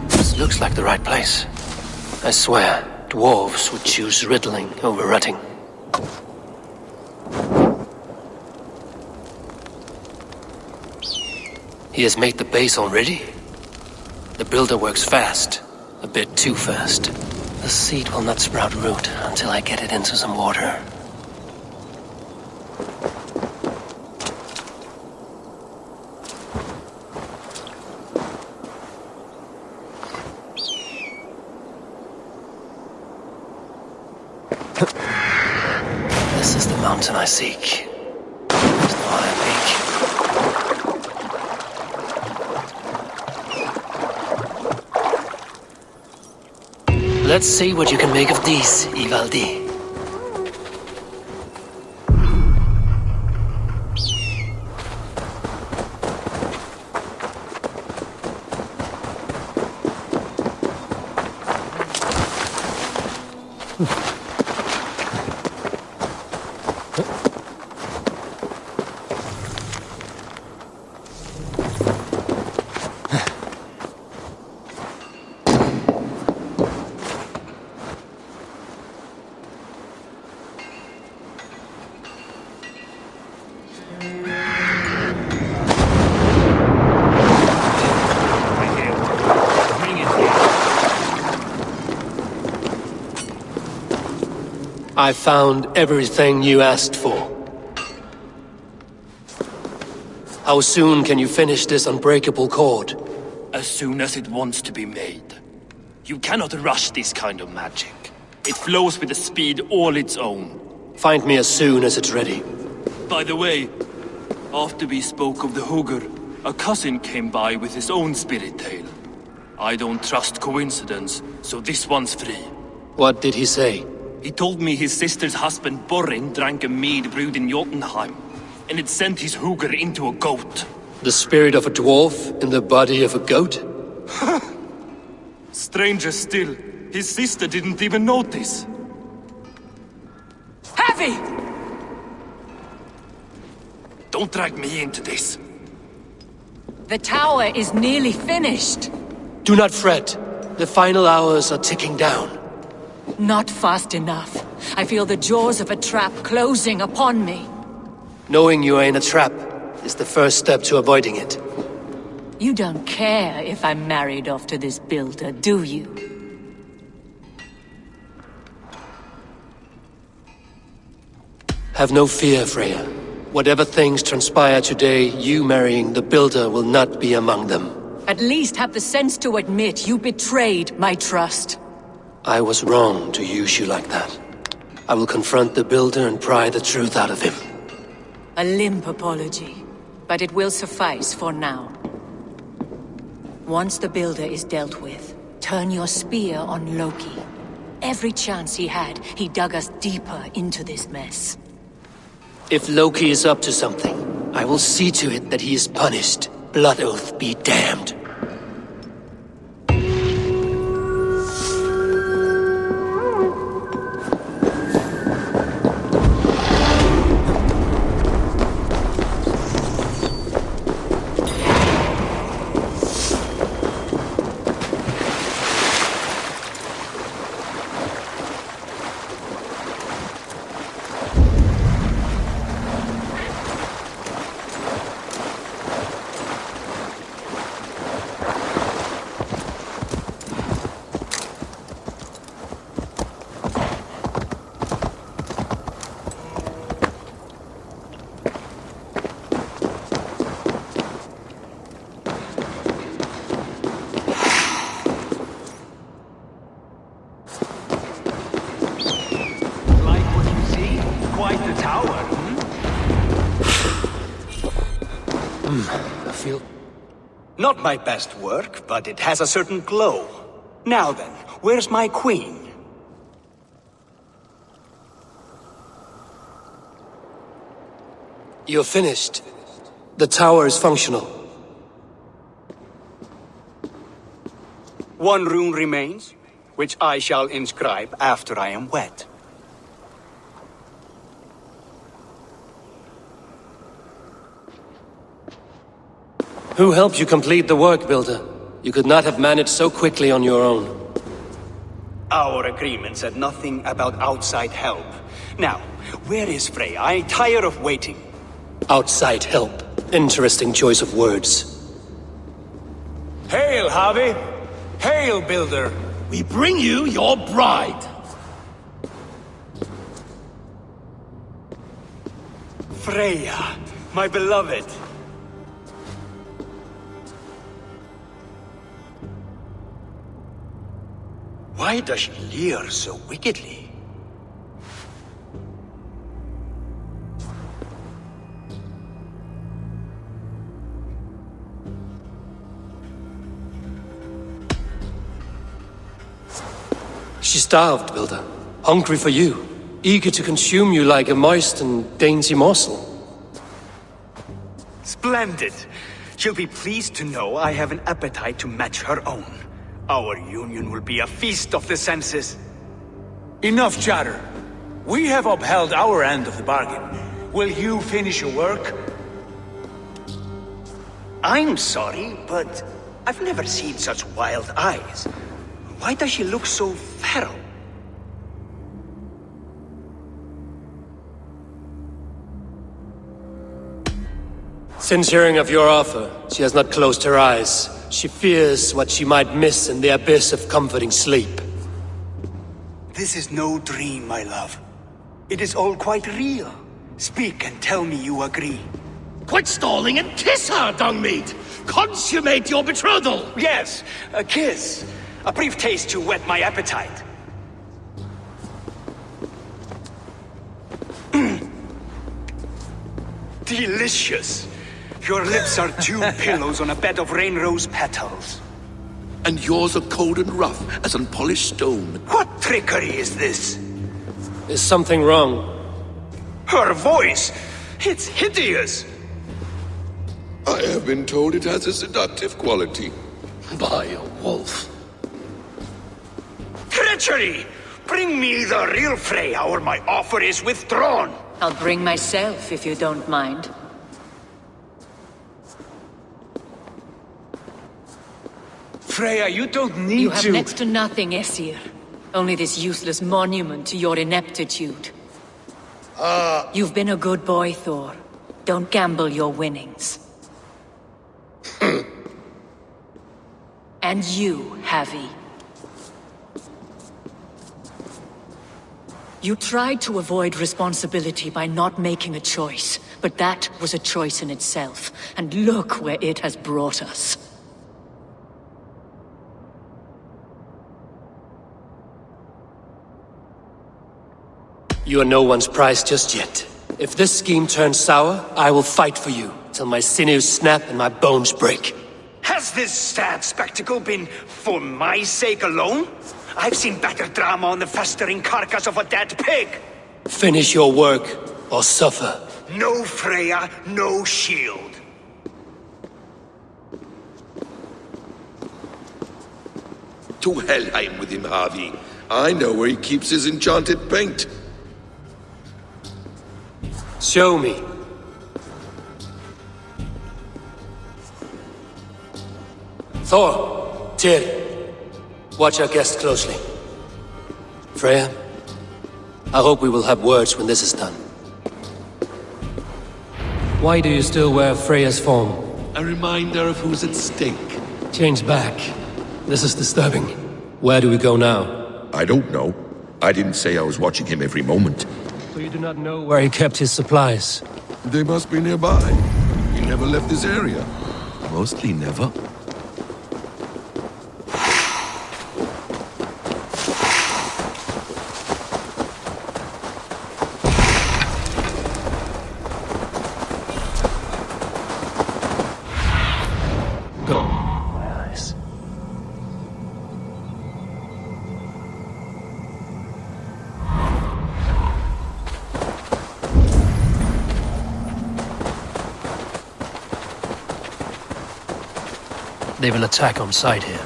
Speaker 3: This looks like the right place. I swear, dwarves would choose riddling over rutting. He has made the base already? The builder works fast. A bit too fast. The seed will not sprout root until I get it into some water. This is the mountain I seek. There's no higher peak. Let's see what you can make of these, Ivaldi. I found everything you asked for. How soon can you finish this unbreakable cord?
Speaker 11: As soon as it wants to be made. You cannot rush this kind of magic. It flows with a speed all its own.
Speaker 3: Find me as soon as it's ready.
Speaker 11: By the way, after we spoke of the Hugr, a cousin came by with his own spirit tale. I don't trust coincidence, so this one's free.
Speaker 3: What did he say?
Speaker 11: He told me his sister's husband Borin drank a mead brewed in Jotunheim, and it sent his Hugr into a goat.
Speaker 3: The spirit of a dwarf in the body of a goat?
Speaker 11: Stranger still, his sister didn't even notice.
Speaker 8: Heavy!
Speaker 11: Don't drag me into this.
Speaker 8: The tower is nearly finished.
Speaker 3: Do not fret. The final hours are ticking down.
Speaker 8: Not fast enough. I feel the jaws of a trap closing upon me.
Speaker 3: Knowing you are in a trap is the first step to avoiding it.
Speaker 8: You don't care if I'm married off to this builder, do you?
Speaker 3: Have no fear, Freya. Whatever things transpire today, you marrying the builder will not be among them.
Speaker 8: At least have the sense to admit you betrayed my trust.
Speaker 3: I was wrong to use you like that. I will confront the builder and pry the truth out of him.
Speaker 8: A limp apology, but it will suffice for now. Once the builder is dealt with, turn your spear on Loki. Every chance he had, he dug us deeper into this mess.
Speaker 3: If Loki is up to something, I will see to it that he is punished. Blood Oath be damned.
Speaker 9: Not my best work, but it has a certain glow. Now then, where's my queen?
Speaker 3: You're finished. The tower is functional.
Speaker 9: One rune remains, which I shall inscribe after I am wed.
Speaker 3: Who helped you complete the work, Builder? You could not have managed so quickly on your own.
Speaker 9: Our agreement said nothing about outside help. Now, where is Freya? I'm tired of waiting.
Speaker 3: Outside help. Interesting choice of words.
Speaker 7: Hail, Harvey! Hail, Builder!
Speaker 1: We bring you your bride.
Speaker 9: Freya, my beloved. Why does she leer so wickedly?
Speaker 3: She starved, Builder. Hungry for you. Eager to consume you like a moist and dainty morsel.
Speaker 9: Splendid. She'll be pleased to know I have an appetite to match her own. Our union will be a feast of the senses.
Speaker 7: Enough chatter. We have upheld our end of the bargain. Will you finish your work?
Speaker 9: I'm sorry, but I've never seen such wild eyes. Why does she look so feral?
Speaker 3: Since hearing of your offer, she has not closed her eyes. She fears what she might miss in the abyss of comforting sleep.
Speaker 9: This is no dream, my love. It is all quite real. Speak and tell me you agree.
Speaker 1: Quit stalling and kiss her, dung meat! Consummate your betrothal!
Speaker 9: Yes, a kiss. A brief taste to whet my appetite. Delicious. Your lips are two pillows on a bed of rain rose petals.
Speaker 1: And yours are cold and rough as unpolished stone.
Speaker 9: What trickery is this?
Speaker 3: Is something wrong?
Speaker 9: Her voice! It's hideous!
Speaker 1: I have been told it has a seductive quality. By a wolf.
Speaker 9: Treachery! Bring me the real Freya or my offer is withdrawn!
Speaker 8: I'll bring myself if you don't mind.
Speaker 7: Freya, you don't need
Speaker 8: You have
Speaker 7: to...
Speaker 8: next to nothing, Aesir. Only this useless monument to your ineptitude. You've been a good boy, Thor. Don't gamble your winnings. And you, Havi. You tried to avoid responsibility by not making a choice, but that was a choice in itself, and look where it has brought us.
Speaker 3: You are no one's prize just yet. If this scheme turns sour, I will fight for you, till my sinews snap and my bones break.
Speaker 9: Has this sad spectacle been for my sake alone? I've seen better drama on the festering carcass of a dead pig!
Speaker 3: Finish your work, or suffer.
Speaker 9: No Freya, no shield.
Speaker 1: To Helheim with him, Harvey. I know where he keeps his enchanted paint.
Speaker 3: Show me. Thor, Tyr, watch our guest closely. Freya, I hope we will have words when this is done. Why do you still wear Freya's form?
Speaker 1: A reminder of who's at stake.
Speaker 3: Change back. This is disturbing. Where do we go now?
Speaker 1: I don't know. I didn't say I was watching him every moment.
Speaker 3: So you do not know where he kept his supplies?
Speaker 1: They must be nearby. He never left this area. Mostly never.
Speaker 3: Go. My eyes. They will attack on sight here.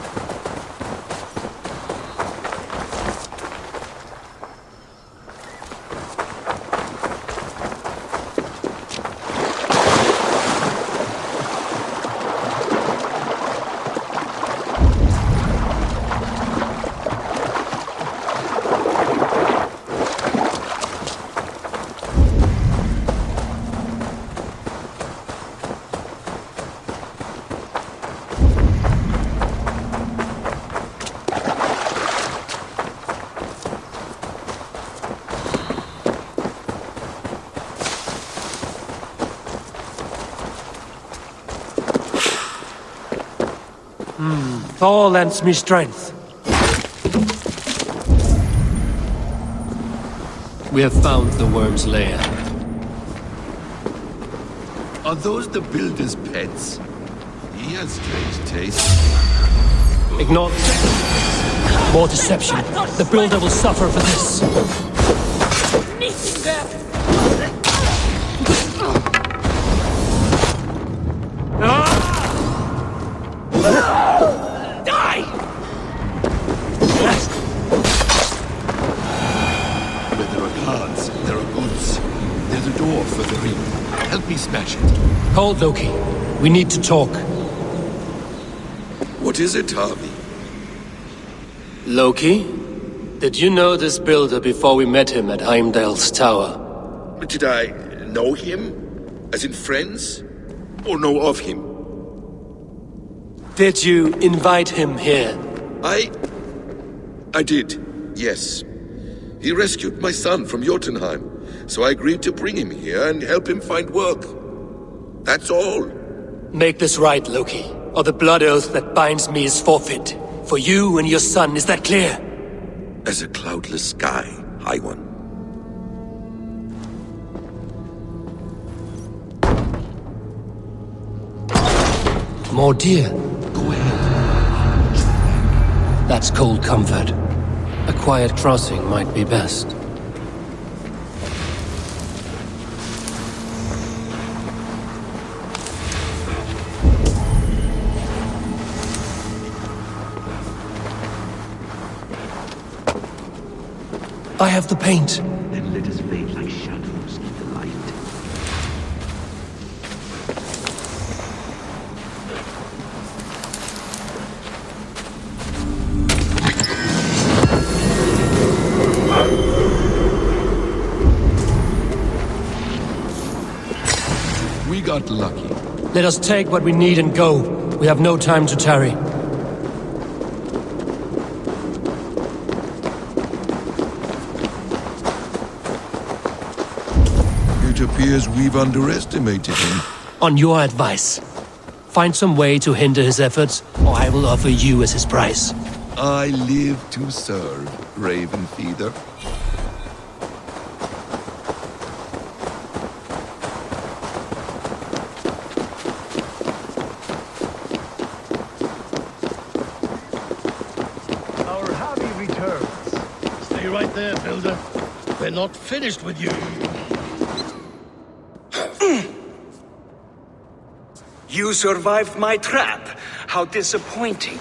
Speaker 3: Thor lends me strength. We have found the worm's lair.
Speaker 1: Are those the builder's pets? He has strange taste.
Speaker 10: Ignore more deception. The builder will suffer for this.
Speaker 11: Die!
Speaker 1: Where there are cards, there are goods. There's a door further in. Help me smash it.
Speaker 10: Hold, Loki. We need to talk.
Speaker 1: What is it, Harvey?
Speaker 3: Loki? Did you know this builder before we met him at Heimdall's tower?
Speaker 1: Did I know him? As in friends? Or know of him?
Speaker 3: Did you invite him here?
Speaker 1: I did, yes. He rescued my son from Jotunheim, so I agreed to bring him here and help him find work. That's all.
Speaker 3: Make this right, Loki, or the blood oath that binds me is forfeit. For you and your son, is that clear?
Speaker 1: As a cloudless sky, High One.
Speaker 3: More deer. Go ahead. That's cold comfort. A quiet crossing might be best. I have the paint.
Speaker 1: Then let us fade like shadows in the light. We got lucky.
Speaker 10: Let us take what we need and go. We have no time to tarry.
Speaker 1: It appears we've underestimated him.
Speaker 10: On your advice, find some way to hinder his efforts, or I will offer you as his price.
Speaker 1: I live to serve, Raven Feeder.
Speaker 12: Our Harvey returns. Stay right there, Builder. We're not finished with you.
Speaker 9: You survived my trap. How disappointing.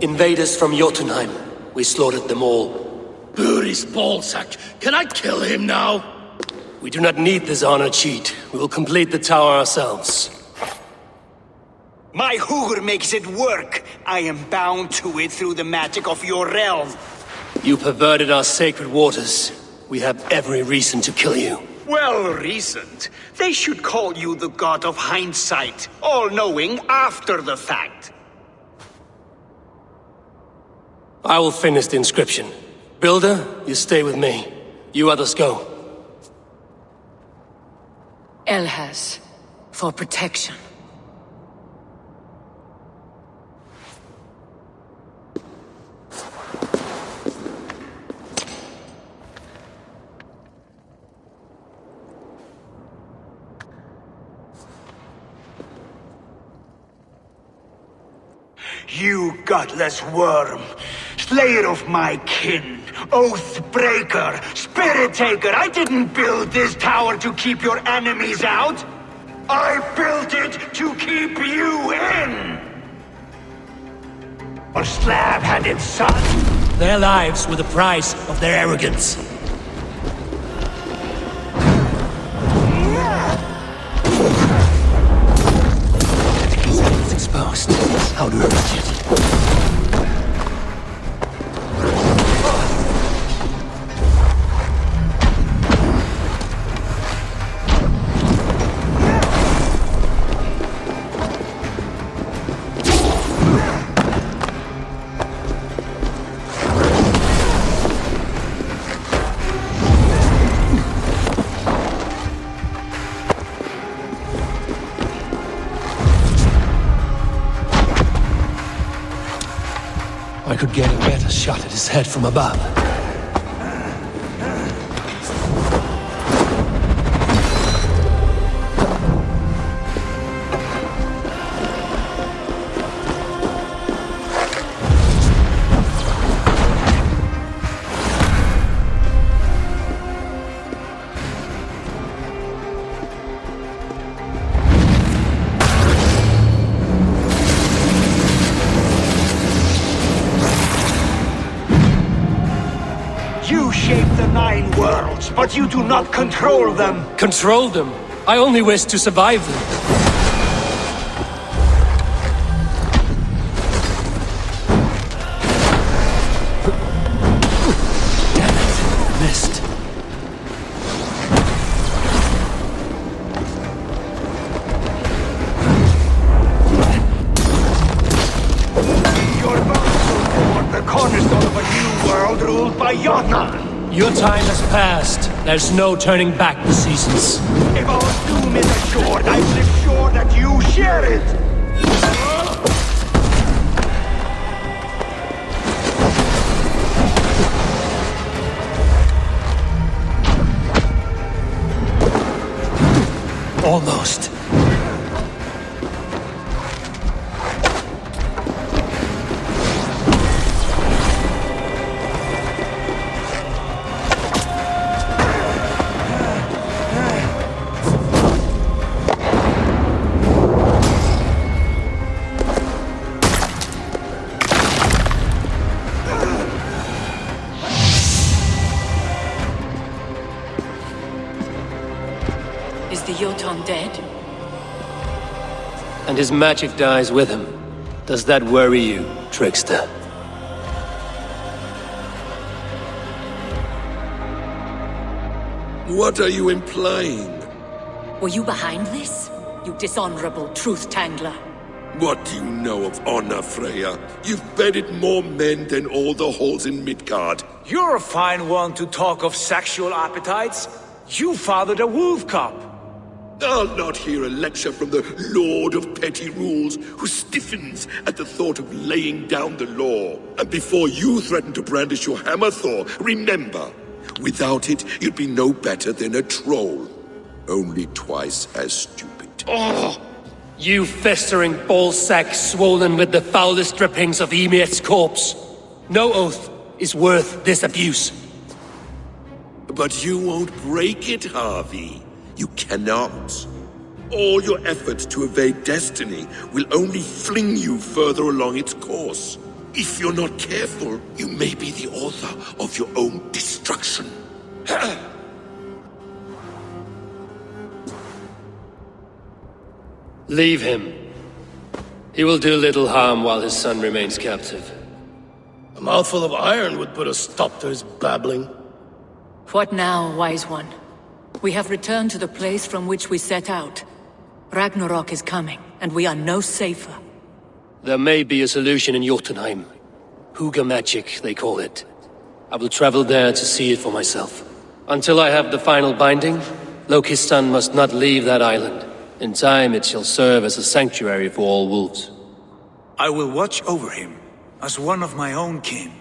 Speaker 3: Invaders from Jotunheim. We slaughtered them all.
Speaker 12: Buri's ballsack. Can I kill him now?
Speaker 3: We do not need this honor cheat. We will complete the tower ourselves.
Speaker 9: My Hugr makes it work. I am bound to it through the magic of your realm.
Speaker 3: You perverted our sacred waters. We have every reason to kill you.
Speaker 9: Well reasoned. They should call you the god of hindsight, all-knowing after the fact.
Speaker 3: I will finish the inscription. Builder, you stay with me. You others go.
Speaker 8: Elhas, for protection.
Speaker 9: You godless worm, slayer of my kin, oath breaker, spirit taker, I didn't build this tower to keep your enemies out. I built it to keep you in. Or slab-handed son.
Speaker 10: Their lives were the price of their arrogance.
Speaker 3: It's exposed. How to arrest it?
Speaker 10: I could get a better shot at his head from above.
Speaker 9: 9 worlds, but you do not control them.
Speaker 10: Control them? I only wish to survive them. Damn it. Missed.
Speaker 9: You're about to form the cornerstone of a new world ruled by Jotnar.
Speaker 10: Your time has passed. There's no turning back the seasons.
Speaker 9: If our doom is assured, I will ensure that you share it!
Speaker 10: Almost.
Speaker 8: Is the Jotun dead?
Speaker 3: And his magic dies with him. Does that worry you, trickster?
Speaker 1: What are you implying?
Speaker 8: Were you behind this? You dishonorable truth-tangler.
Speaker 1: What do you know of honor, Freya? You've bedded more men than all the halls in Midgard.
Speaker 7: You're a fine one to talk of sexual appetites. You fathered a wolf cub.
Speaker 1: I'll not hear a lecture from the Lord of Petty Rules, who stiffens at the thought of laying down the law. And before you threaten to brandish your hammer, Thor, remember, without it, you'd be no better than a troll. Only twice as stupid.
Speaker 10: Oh! You festering ballsack swollen with the foulest drippings of Ymir's corpse. No oath is worth this abuse.
Speaker 1: But you won't break it, Harvey. You cannot. All your efforts to evade destiny will only fling you further along its course. If you're not careful, you may be the author of your own destruction.
Speaker 3: Leave him. He will do little harm while his son remains captive.
Speaker 12: A mouthful of iron would put a stop to his babbling.
Speaker 8: What now, wise one? We have returned to the place from which we set out. Ragnarok is coming, and we are no safer.
Speaker 3: There may be a solution in Jotunheim. Huga magic, they call it. I will travel there to see it for myself. Until I have the final binding, Loki's son must not leave that island. In time, it shall serve as a sanctuary for all wolves.
Speaker 7: I will watch over him, as one of my own kin.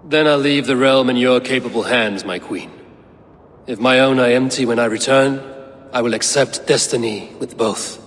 Speaker 3: Then I'll leave the realm in your capable hands, my queen. If my own are empty when I return, I will accept destiny with both.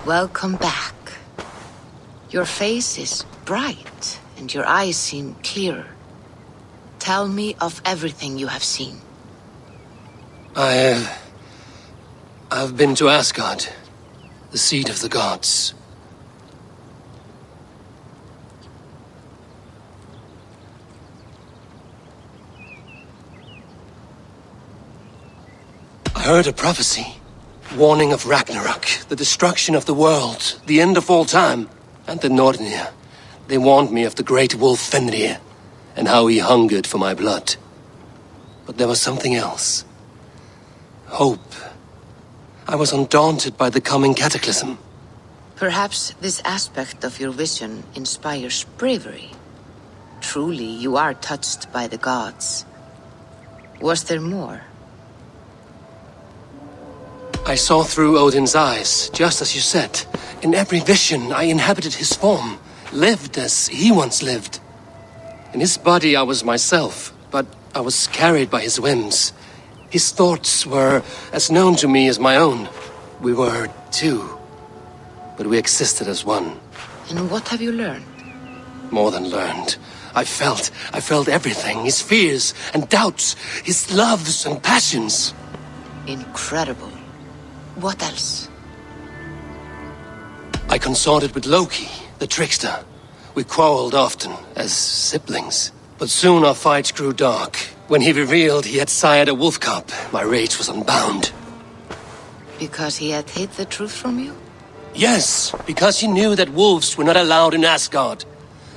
Speaker 13: Welcome back. Your face is bright, and your eyes seem clearer. Tell me of everything you have seen.
Speaker 3: I've been to Asgard, the seat of the gods. I heard a prophecy, warning of Ragnarok, the destruction of the world, the end of all time. And the Nornir, they warned me of the great wolf Fenrir, and how he hungered for my blood. But there was something else. Hope. I was undaunted by the coming cataclysm.
Speaker 13: Perhaps this aspect of your vision inspires bravery. Truly, you are touched by the gods. Was there more?
Speaker 3: I saw through Odin's eyes, just as you said. In every vision, I inhabited his form, lived as he once lived. In his body, I was myself, but I was carried by his whims. His thoughts were as known to me as my own. We were two, but we existed as one.
Speaker 13: And what have you learned?
Speaker 3: More than learned. I felt everything. His fears and doubts, his loves and passions.
Speaker 13: Incredible. What else?
Speaker 3: I consorted with Loki, the trickster. We quarreled often, as siblings. But soon our fights grew dark. When he revealed he had sired a wolf cub, my rage was unbound.
Speaker 13: Because he had hid the truth from you?
Speaker 3: Yes, because he knew that wolves were not allowed in Asgard.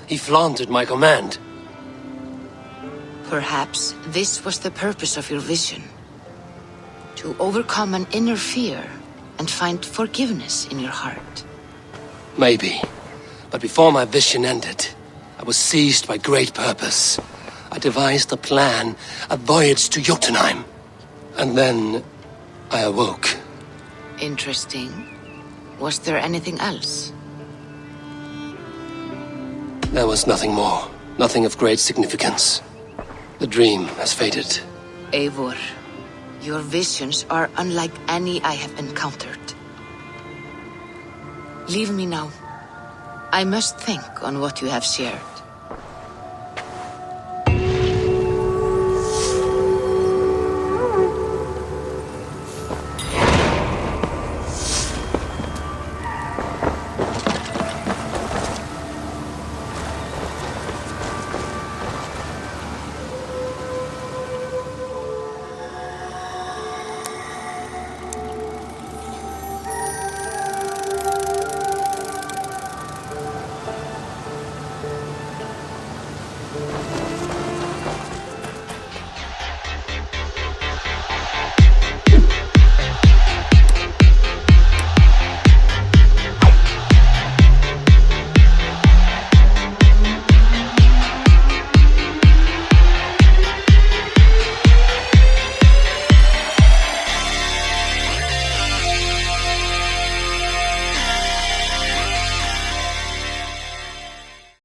Speaker 3: He flaunted my command.
Speaker 13: Perhaps this was the purpose of your vision. To overcome an inner fear and find forgiveness in your heart.
Speaker 3: Maybe. But before my vision ended, I was seized by great purpose. I devised a plan, a voyage to Jotunheim. And then I awoke.
Speaker 13: Interesting. Was there anything else?
Speaker 3: There was nothing more. Nothing of great significance. The dream has faded.
Speaker 13: Eivor, your visions are unlike any I have encountered. Leave me now. I must think on what you have shared.